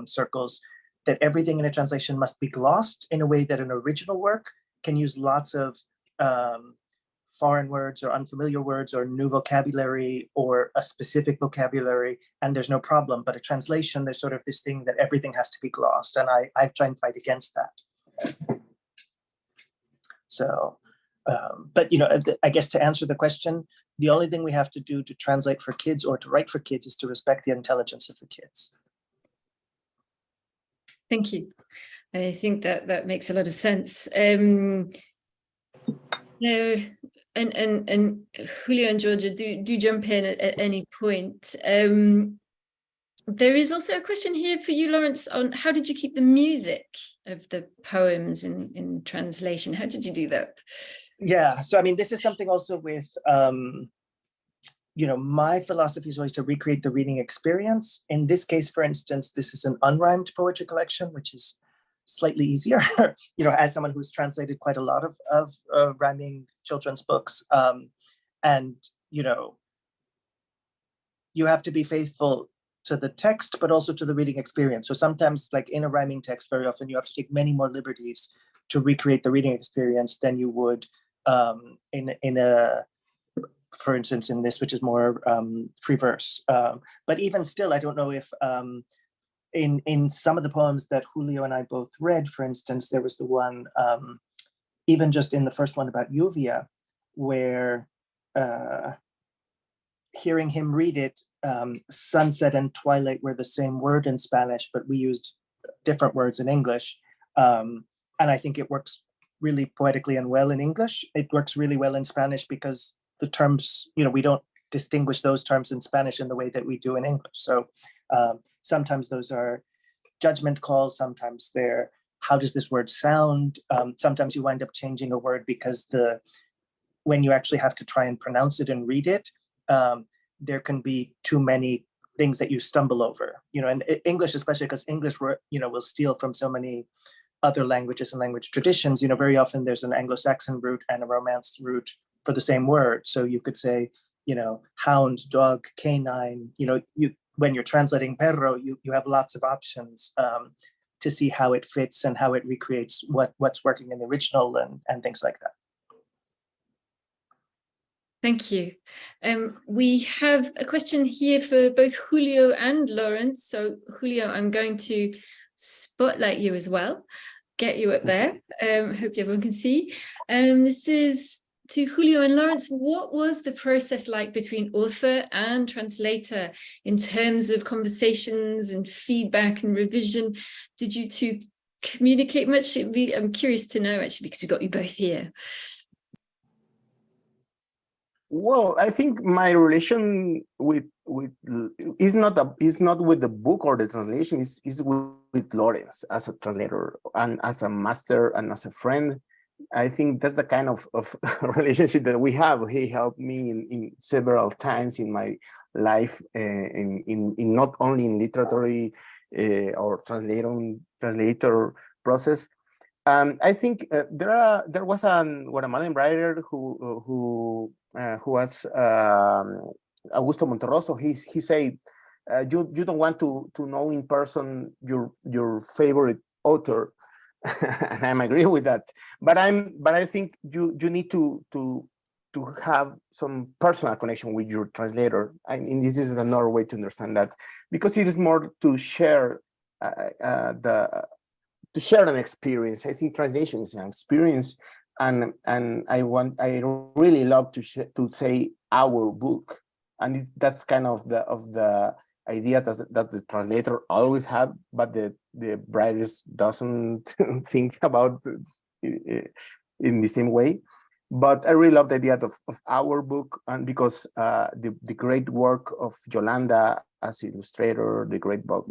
circles, that everything in a translation must be glossed in a way that an original work can use lots of foreign words or unfamiliar words or new vocabulary or a specific vocabulary, and there's no problem. But a translation, there's sort of this thing that everything has to be glossed, and I try and fight against that. So, but you know, I guess to answer the question, the only thing we have to do to translate for kids or to write for kids is to respect the intelligence of the kids. Thank you. I think that makes a lot of sense. No, and Julio and Georgia, do jump in at any point. There is also a question here for you, Lawrence, on how did you keep the music of the poems in translation? How did you do that? Yeah, so I mean, this is something also with, you know, my philosophy is always to recreate the reading experience. In this case, for instance, this is an unrhymed poetry collection, which is slightly easier, you know, as someone who's translated quite a lot of rhyming children's books. And, you know, you have to be faithful to the text, but also to the reading experience. So sometimes, like in a rhyming text, very often you have to take many more liberties to recreate the reading experience than you would in a, for instance, in this, which is more free verse. But even still, I don't know if in some of the poems that Julio and I both read, for instance, there was the one, even just in the first one about Lluvia, where hearing him read it, sunset and twilight were the same word in Spanish, but we used different words in English. And I think it works really poetically and well in English. It works really well in Spanish because the terms, you know, we don't distinguish those terms in Spanish in the way that we do in English. So sometimes those are judgment calls, sometimes they're, how does this word sound? Sometimes you wind up changing a word because when you actually have to try and pronounce it and read it, there can be too many things that you stumble over, you know, and English, especially because English, you know, will steal from so many other languages and language traditions. You know, very often there's an Anglo-Saxon root and a Romance root for the same word. So you could say, you know, hound, dog, canine, you know, when you're translating perro, you have lots of options to see how it fits and how it recreates what's working in the original and things like that. Thank you. We have a question here for both Julio and Lawrence. So Julio, I'm going to spotlight you as well, get you up there. Hope everyone can see. This is to Julio and Lawrence. What was the process like between author and translator in terms of conversations and feedback and revision? Did you two communicate much? I'm curious to know, actually, because we've got you both here. Well, I think my relation with is not with the book or the translation. Is with Lawrence as a translator and as a master and as a friend. I think that's the kind of relationship that we have. He helped me in several times in my life, in not only in literary or translator process. I think there was a Guatemalan writer who was Augusto Monterroso. He said, you don't want to know in person your favorite author, and I agree with that. But I think you need to to have some personal connection with your translator. And this is another way to understand that, because it is more to share to share an experience. I think translation is an experience, and I really love to say our book, and that's kind of the idea that the translator always have, but the writers doesn't think about in the same way. But I really love the idea of our book, and because the great work of Yolanda as illustrator, the great book,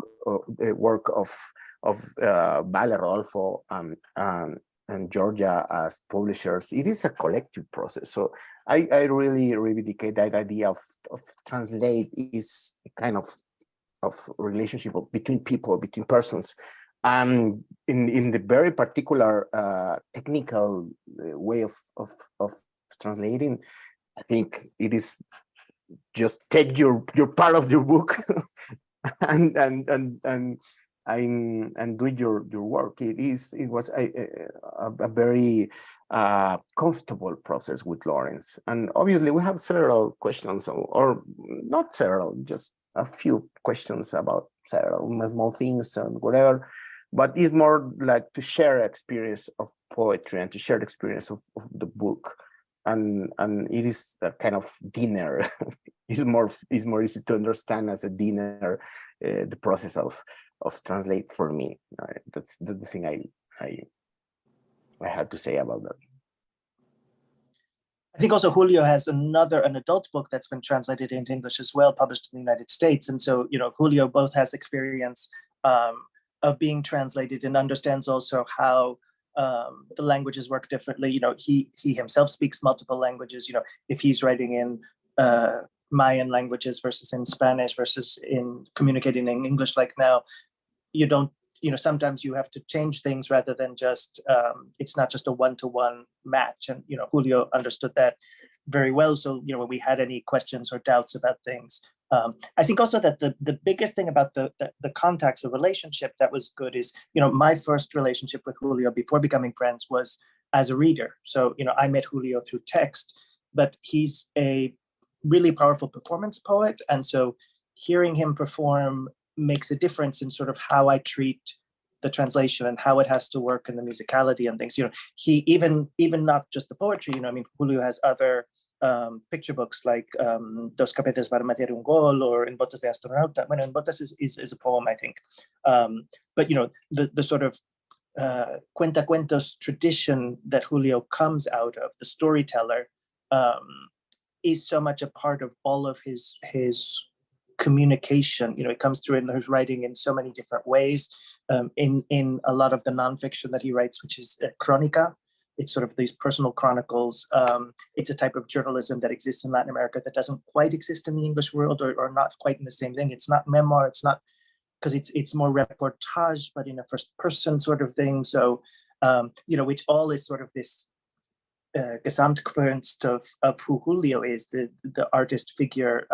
the work of Vale, Rodolfo, and Georgia as publishers, it is a collective process. So I really dedicate that idea of translate is a kind of relationship between people, between persons. In the very particular technical way of translating, I think it is just take your part of your book and do your work. It was a very comfortable process with Lawrence, and obviously we have several questions, or not several, just a few questions about several small things and whatever. But it's more like to share experience of poetry and to share the experience of the book, and it is a kind of dinner. It's more easy to understand as a dinner, the process of translate for me. That's the thing I had to say about that. I think also Julio has an adult book that's been translated into English as well, published in the United States. And so, Julio both has experience of being translated and understands also how the languages work differently. He himself speaks multiple languages. If he's writing in Mayan languages versus in Spanish versus in communicating in English like now, you don't, sometimes you have to change things rather than just, it's not just a one-to-one match. And, Julio understood that very well. So, when we had any questions or doubts about things, I think also that the biggest thing about the contact, the relationship that was good is, my first relationship with Julio before becoming friends was as a reader. So, I met Julio through text, but he's a really powerful performance poet. And so hearing him perform makes a difference in sort of how I treat the translation and how it has to work and the musicality and things. He even not just the poetry, Julio has other picture books like Dos Capetes para Meter un Gol or En Botas de Astronauta. Bueno, En Botas is a poem, I think. But, the sort of cuentacuentos tradition that Julio comes out of, the storyteller, is so much a part of all of his communication. It comes through in his writing in so many different ways. In a lot of the nonfiction that he writes, which is Crónica, it's sort of these personal chronicles. It's a type of journalism that exists in Latin America that doesn't quite exist in the English world, or not quite in the same thing. It's not memoir. It's not, because it's more reportage, but in a first person sort of thing. So, which all is sort of this Gesamtkunst of who Julio is, the artist figure,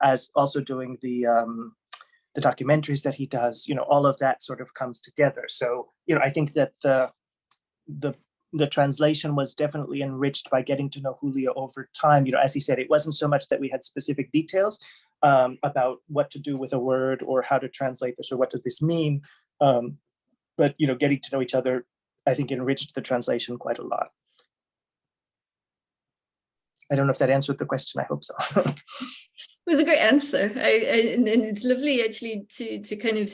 as also doing the documentaries that he does, all of that sort of comes together. So, I think that the translation was definitely enriched by getting to know Julio over time. As he said, it wasn't so much that we had specific details about what to do with a word or how to translate this or what does this mean. But, getting to know each other, I think, enriched the translation quite a lot. I don't know if that answered the question. I hope so. It was a great answer. And it's lovely actually to kind of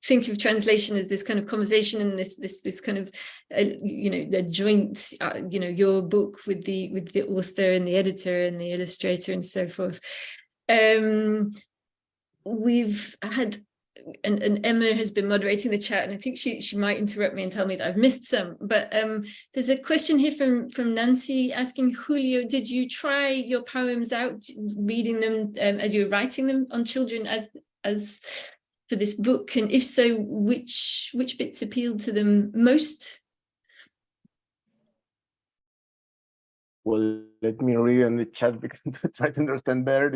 think of translation as this kind of conversation and this kind of the joint your book with the author and the editor and the illustrator and so forth. We've had and Emma has been moderating the chat, and I think she might interrupt me and tell me that I've missed some, but there's a question here from Nancy asking, Julio, did you try your poems out, reading them as you were writing them on children as for this book, and if so, which bits appealed to them most? Well, let me read in the chat because to try to understand better.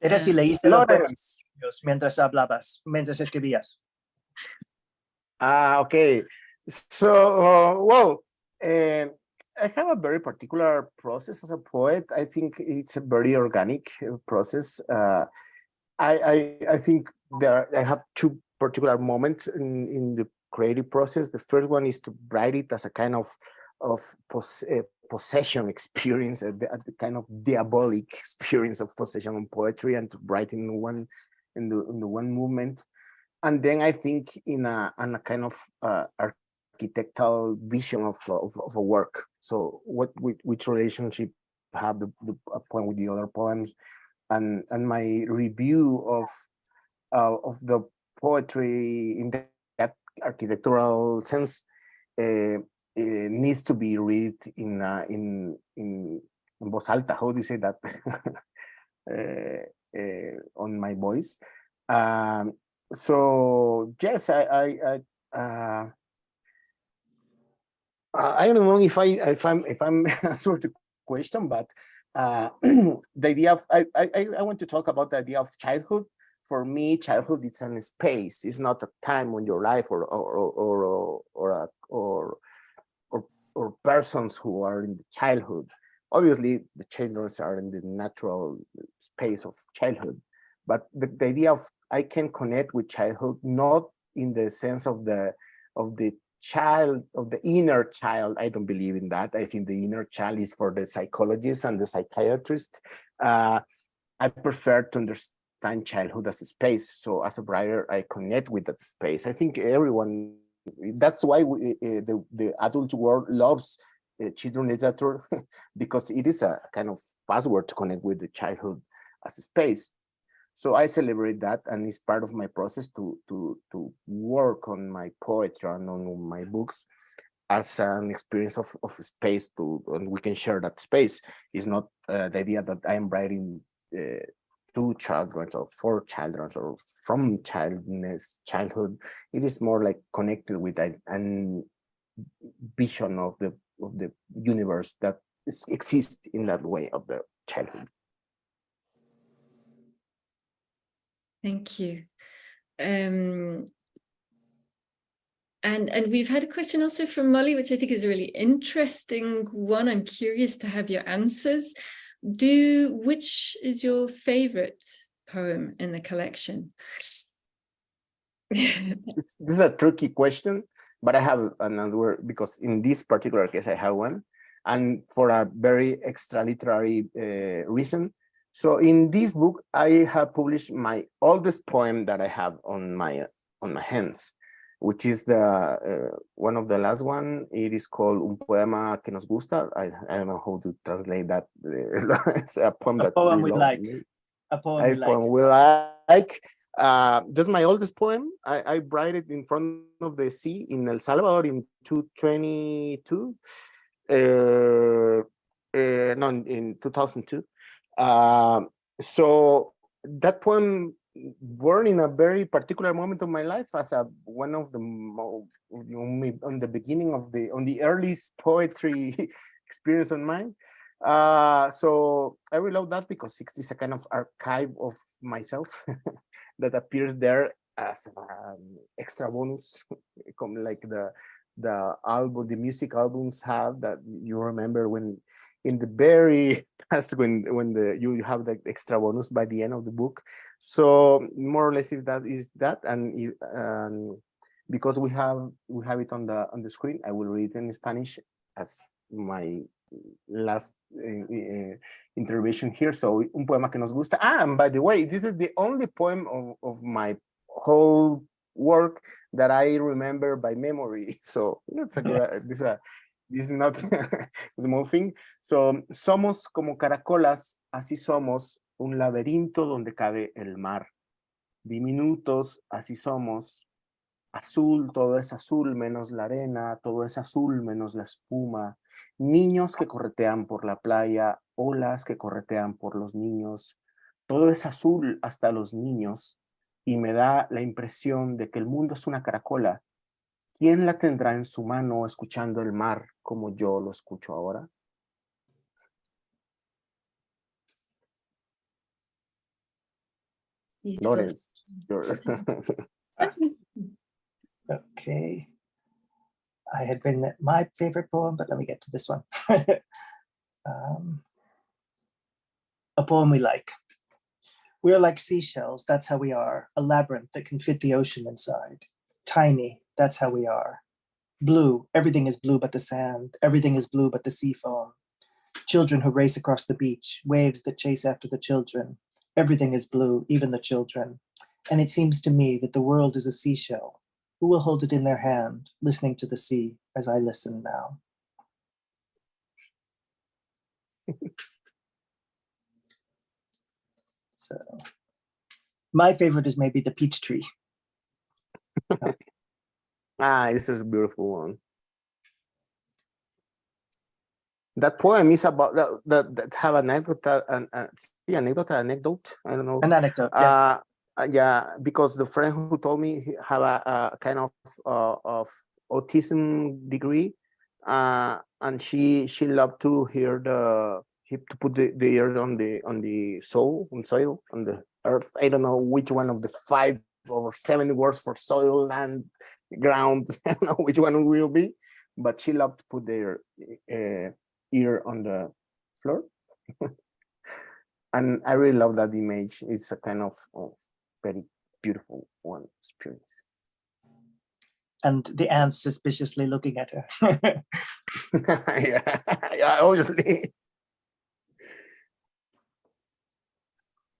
Era si leíste los poemas mientras hablabas, mientras escribías. Okay. So, I have a very particular process as a poet. I think it's a very organic process. I think I have two particular moments in the creative process. The first one is to write it as a kind of possession experience, the kind of diabolic experience of possession on poetry, and to write in the one movement. And then I think in a kind of architectural vision of a work. So which relationship have the poem with the other poems, and my review of the poetry in that architectural sense needs to be read in voz alta. How do you say that? On my voice. So yes, I don't know if I'm answering the question, but the idea of I want to talk about the idea of childhood. For me, childhood is a space. It's not a time in your life or persons who are in the childhood. Obviously, the children are in the natural space of childhood, but the idea of I can connect with childhood not in the sense of the child, of the inner child. I don't believe in that. I think the inner child is for the psychologists and the psychiatrists. I prefer to understand childhood as a space. So as a writer, I connect with that space. I think everyone, that's why the adult world loves children literature, because it is a kind of password to connect with the childhood as a space. So I celebrate that, and it's part of my process to work on my poetry and on my books as an experience of space, and we can share that space. It's not the idea that I am writing to children or for children or from childhood. It is more like connected with an vision of the universe that exists in that way of the childhood. Thank you. And we've had a question also from Molly, which I think is a really interesting one. I'm curious to have your answers. Which is your favorite poem in the collection? This is a tricky question, but I have an answer, because in this particular case I have one, and for a very extra literary reason. So in this book, I have published my oldest poem that I have on my hands, which is the one of the last one. It is called Un poema que nos gusta. I don't know how to translate that. It's a poem that we like. A poem we like. That's my oldest poem. I write it in front of the sea in El Salvador in 2022. No, in 2002. So that poem born in a very particular moment of my life, as one of the on the beginning of on the earliest poetry experience on mine. So I really love that, because it is a kind of archive of myself that appears there as extra bonus, like the album, the music albums have, that you remember when in the very past, when you have the extra bonus by the end of the book. So more or less, if that is that, and because we have it on the screen, I will read it in Spanish as my last intervention here. So Un poema que nos gusta. And by the way, this is the only poem of my whole work that I remember by memory. So that's this is not a small thing. So, somos como caracolas, así somos, un laberinto donde cabe el mar. Diminutos, así somos. Azul, todo es azul menos la arena, todo es azul menos la espuma. Niños que corretean por la playa, olas que corretean por los niños. Todo es azul hasta los niños, y me da la impresión de que el mundo es una caracola. ¿Quién la tendrá en su mano escuchando el mar como yo lo escucho ahora? Lawrence. Okay. I had written my favorite poem, but let me get to this one. A poem we like. We are like seashells, that's how we are. A labyrinth that can fit the ocean inside. Tiny, that's how we are. Blue, everything is blue but the sand. Everything is blue but the sea foam. Children who race across the beach, waves that chase after the children. Everything is blue, even the children. And it seems to me that the world is a seashell. Who will hold it in their hand, listening to the sea as I listen now? So, my favorite is maybe the peach tree. This is a beautiful one. That poem is about that have an anecdote, anecdote. I don't know. An anecdote. Yeah. Yeah, because the friend who told me he have a kind of autism degree, and she loved to hear to put the ear on the soil on the earth. I don't know which one of the 5 or 7 words for soil, land, ground. I don't know which one will be, but she loved to put their ear on the floor. And I really love that image. It's a kind of very beautiful one experience. And the ants suspiciously looking at her. yeah, obviously.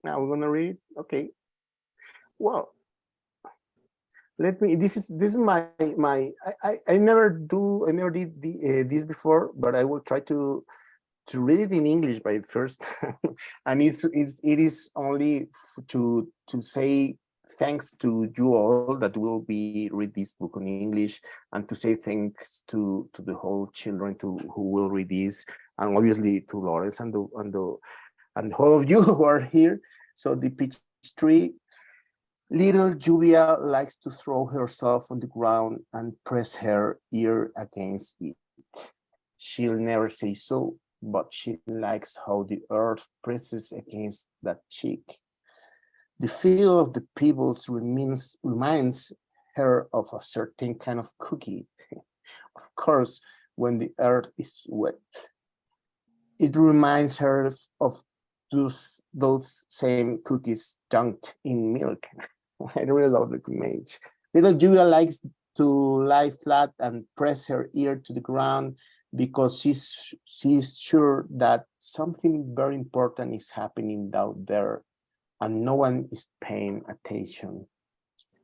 Now we're gonna read. Okay. Well, let me. This is my. I never did this before, but I will try to read it in English by first, and it is only to say thanks to you all that will be read this book in English, and to say thanks to the whole children who will read this, and obviously to Lawrence and all of you who are here. So the peach tree. Little Lluvia likes to throw herself on the ground and press her ear against it. She'll never say so, but she likes how the earth presses against that cheek. The feel of the pebbles reminds her of a certain kind of cookie. Of course, when the earth is wet, it reminds her of those same cookies dunked in milk. I really love the image. Little Julia likes to lie flat and press her ear to the ground because she's sure that something very important is happening out there and no one is paying attention.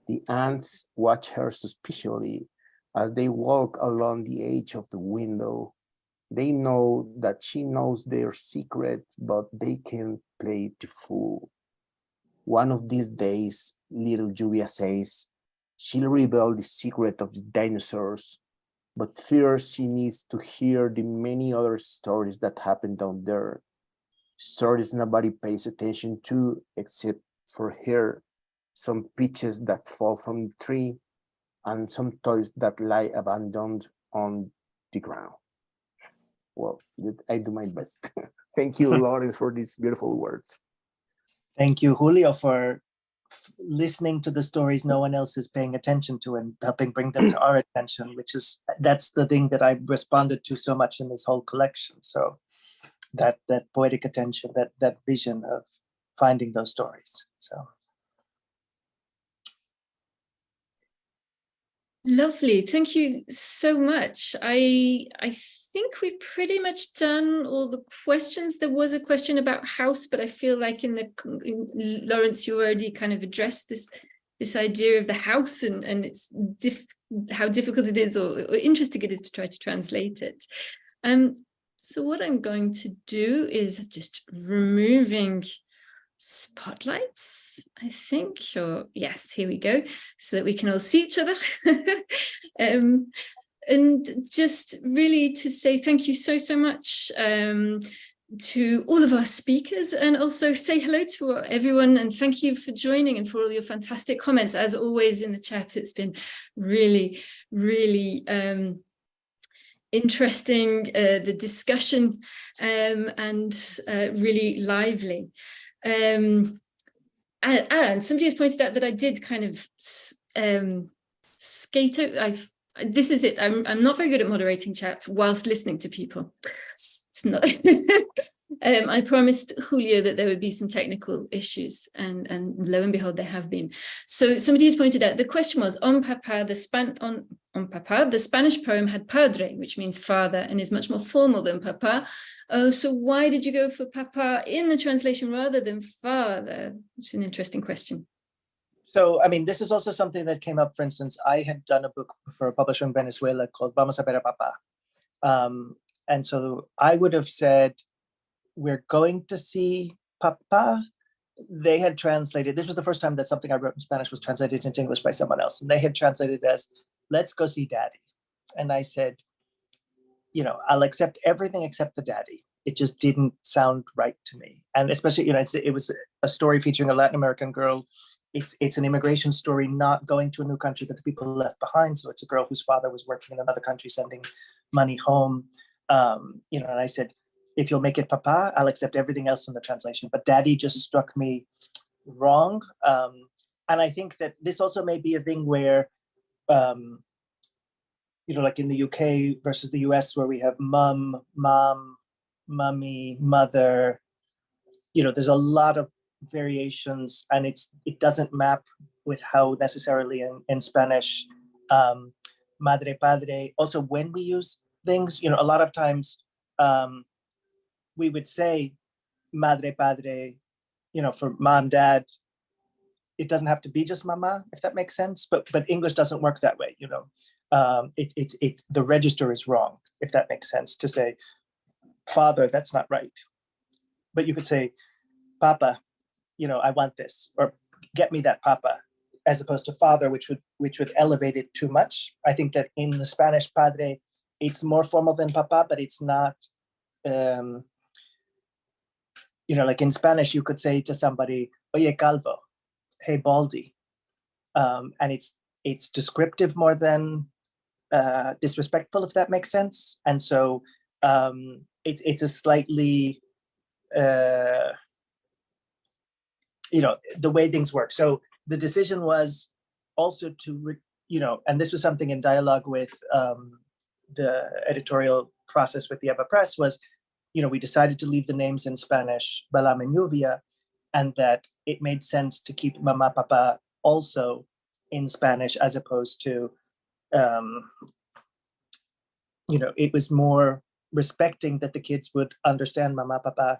The ants watch her suspiciously as they walk along the edge of the window. They know that she knows their secret, but they can't play the fool. One of these days, little Lluvia says, she'll reveal the secret of the dinosaurs, but first she needs to hear the many other stories that happen down there. Stories nobody pays attention to except for her, some peaches that fall from the tree, and some toys that lie abandoned on the ground. Well, I do my best. Thank you, Lawrence, for these beautiful words. Thank you, Julio, for listening to the stories no one else is paying attention to and helping bring them to our attention, that's the thing that I responded to so much in this whole collection. So that poetic attention, that vision of finding those stories. So lovely. Thank you so much. I think we've pretty much done all the questions. There was a question about house, but I feel like in Lawrence, you already kind of addressed this idea of the house and it's how difficult it is or interesting it is to try to translate it. So what I'm going to do is just removing spotlights, I think, or yes, here we go, so that we can all see each other. And just really to say thank you so much to all of our speakers, and also say hello to everyone and thank you for joining and for all your fantastic comments. As always in the chat, it's been really interesting, the discussion, and really lively. And somebody has pointed out that I did kind of skate over. this is it. I'm not very good at moderating chat whilst listening to people. It's not. I promised Julio that there would be some technical issues, and lo and behold, there have been. So somebody has pointed out the question was on Papa, the Spanish poem had padre, which means father, and is much more formal than Papa. Oh, so why did you go for Papa in the translation rather than father? It's an interesting question. So, I mean, this is also something that came up. For instance, I had done a book for a publisher in Venezuela called Vamos a ver a Papa. And so I would have said, we're going to see Papa. They had translated, this was the first time that something I wrote in Spanish was translated into English by someone else. And they had translated it as, let's go see daddy. And I said, you know, I'll accept everything except the daddy. It just didn't sound right to me. And especially, you know, it was a story featuring a Latin American girl. It's an immigration story, not going to a new country, but the people left behind. So it's a girl whose father was working in another country, sending money home. You know, and I said, if you'll make it Papa, I'll accept everything else in the translation. But daddy just struck me wrong. And I think that this also may be a thing where, you know, like in the UK versus the US, where we have mum, mom, mummy, mother, you know, there's a lot of variations, and it doesn't map with how necessarily in Spanish, madre, padre. Also, when we use things, you know, a lot of times we would say madre, padre, you know, for mom, dad. It doesn't have to be just mama, if that makes sense. But English doesn't work that way, you know. It's the register is wrong, if that makes sense. To say father, that's not right. But you could say papa, you know, I want this, or get me that papa, as opposed to father, which would elevate it too much. I think that in the Spanish padre, it's more formal than papa, but it's not. You know, like in Spanish, you could say to somebody, "Oye, calvo," "Hey, baldy," and it's descriptive more than disrespectful, if that makes sense. And so it's a slightly you know, the way things work. So the decision was also to, you know, and this was something in dialogue with the editorial process with the EBA Press was, you know, we decided to leave the names in Spanish, Balam and Lluvia, and that it made sense to keep Mama Papa also in Spanish, as opposed to, you know, it was more respecting that the kids would understand Mama Papa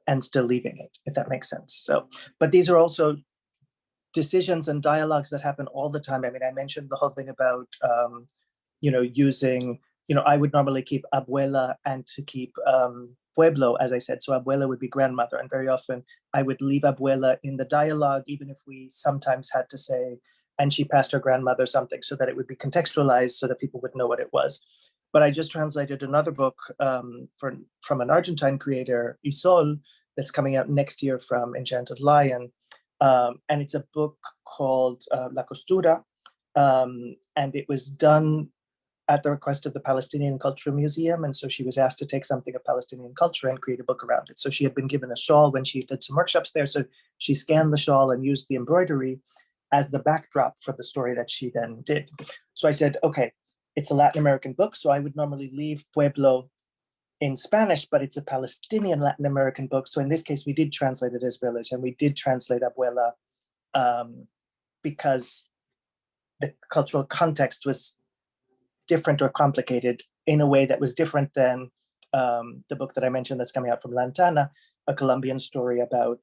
and still leaving it, if that makes sense. So, but these are also decisions and dialogues that happen all the time. I mean, I mentioned the whole thing about, you know, using, you know, I would normally keep abuela and to keep pueblo, as I said. So abuela would be grandmother. And very often I would leave abuela in the dialogue, even if we sometimes had to say, and she passed her grandmother something, so that it would be contextualized so that people would know what it was. But I just translated another book from an Argentine creator, Isol, that's coming out next year from Enchanted Lion. And it's a book called La Costura. And it was done at the request of the Palestinian Cultural Museum. And so she was asked to take something of Palestinian culture and create a book around it. So she had been given a shawl when she did some workshops there. So she scanned the shawl and used the embroidery as the backdrop for the story that she then did. So I said, okay, it's a Latin American book. So I would normally leave pueblo in Spanish, but it's a Palestinian Latin American book. So in this case, we did translate it as village, and we did translate abuela because the cultural context was different or complicated in a way that was different than the book that I mentioned that's coming out from Lantana, a Colombian story about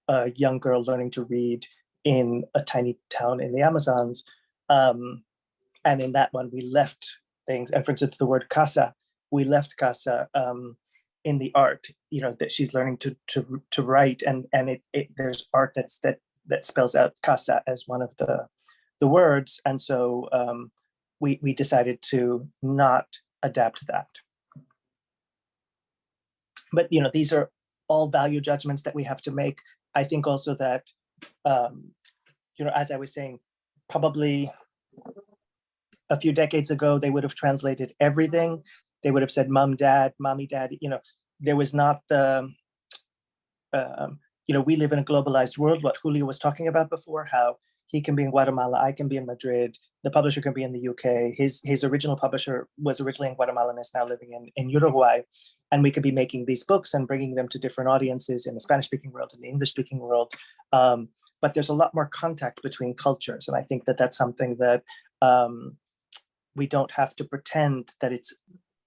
a young girl learning to read in a tiny town in the Amazons. And in that one, we left things, and for instance, the word casa, we left casa in the art, you know, that she's learning to write, and there's art that spells out casa as one of the words, and so we decided to not adapt that. But you know, these are all value judgments that we have to make. I think also that you know, as I was saying, probably a few decades ago, they would have translated everything. They would have said mom, dad, mommy, daddy. You know, there was not the, you know, we live in a globalized world, what Julio was talking about before, how He can be in Guatemala, I can be in Madrid, the publisher can be in the UK. His original publisher was originally in Guatemala and is now living in Uruguay. And we could be making these books and bringing them to different audiences in the Spanish-speaking world, in the English-speaking world. But there's a lot more contact between cultures. And I think that that's something that we don't have to pretend that it's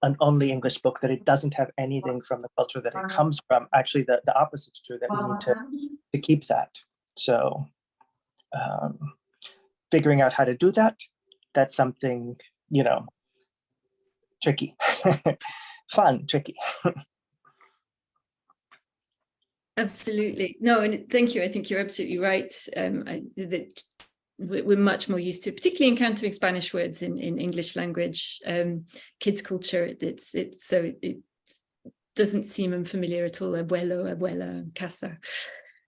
an only English book, that it doesn't have anything from the culture that it comes from. Actually, the opposite's true, that we need to keep that. So figuring out how to do that, that's something, you know, tricky. Fun, tricky. Absolutely. No, and thank you. I think you're absolutely right. That we're much more used to, particularly encountering Spanish words in English language, kids culture. It doesn't seem unfamiliar at all. Abuelo, abuela, casa.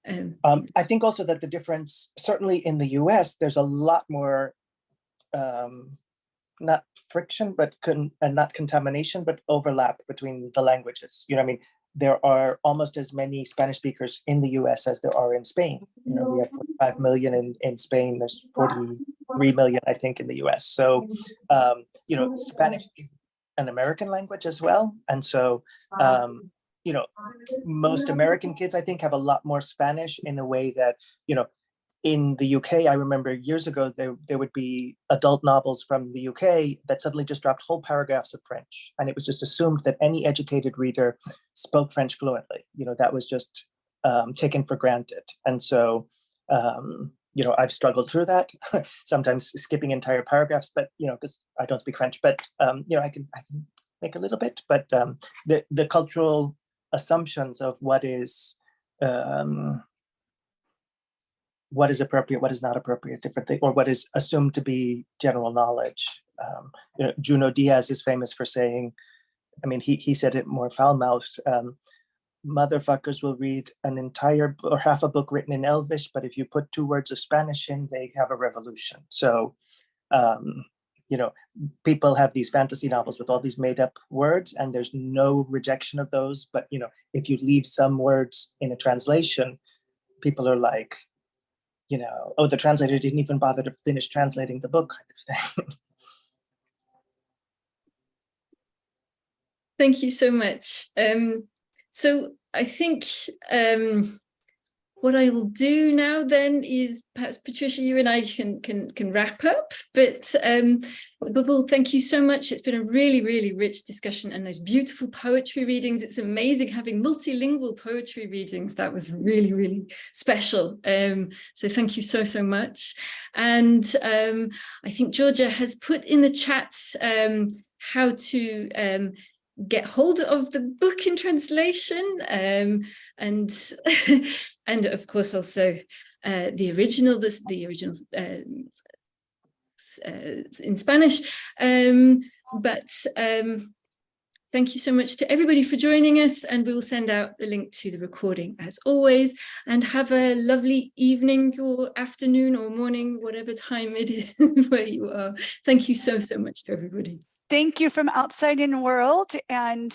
I think also that the difference, certainly in the US, there's a lot more, not friction, but not contamination, but overlap between the languages. You know what I mean? There are almost as many Spanish speakers in the US as there are in Spain. You know, we have 45 million in Spain. There's 43 million, I think, in the US. So, you know, Spanish is an American language as well. And so, you know, most American kids, I think, have a lot more Spanish in a way that, you know, in the UK, I remember years ago, there would be adult novels from the UK that suddenly just dropped whole paragraphs of French. And it was just assumed that any educated reader spoke French fluently. You know, that was just taken for granted. And so, you know, I've struggled through that, sometimes skipping entire paragraphs, but, you know, because I don't speak French, but, you know, I can make a little bit, but the cultural assumptions of what is appropriate, what is not appropriate, different thing, or what is assumed to be general knowledge. You know, Junot Diaz is famous for saying, I mean, he said it more foul-mouthed, motherfuckers will read an entire or half a book written in Elvish, but if you put 2 words of Spanish in, they have a revolution. So, you know, people have these fantasy novels with all these made up words, and there's no rejection of those. But, you know, if you leave some words in a translation, people are like, you know, oh, the translator didn't even bother to finish translating the book, kind of thing. Thank you so much. So I think what I will do now then is perhaps Patricia, you and I can wrap up. But above all, thank you so much. It's been a really, really rich discussion, and those beautiful poetry readings. It's amazing having multilingual poetry readings. That was really, really special. So thank you so, so much. And I think Georgia has put in the chat how to get hold of the book in translation, and and of course also the original in Spanish. But thank you so much to everybody for joining us, and we will send out the link to the recording as always. And have a lovely evening or afternoon or morning, whatever time it is where you are. Thank you so, so much to everybody. Thank you from outside in world, and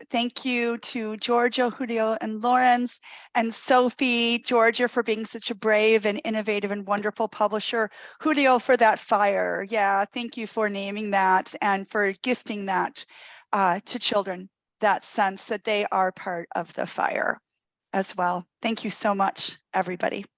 thank you to Georgia, Julio, and Lawrence, and Sophie. Georgia for being such a brave and innovative and wonderful publisher. Julio for that fire. Yeah, thank you for naming that and for gifting that to children, that sense that they are part of the fire as well. Thank you so much, everybody.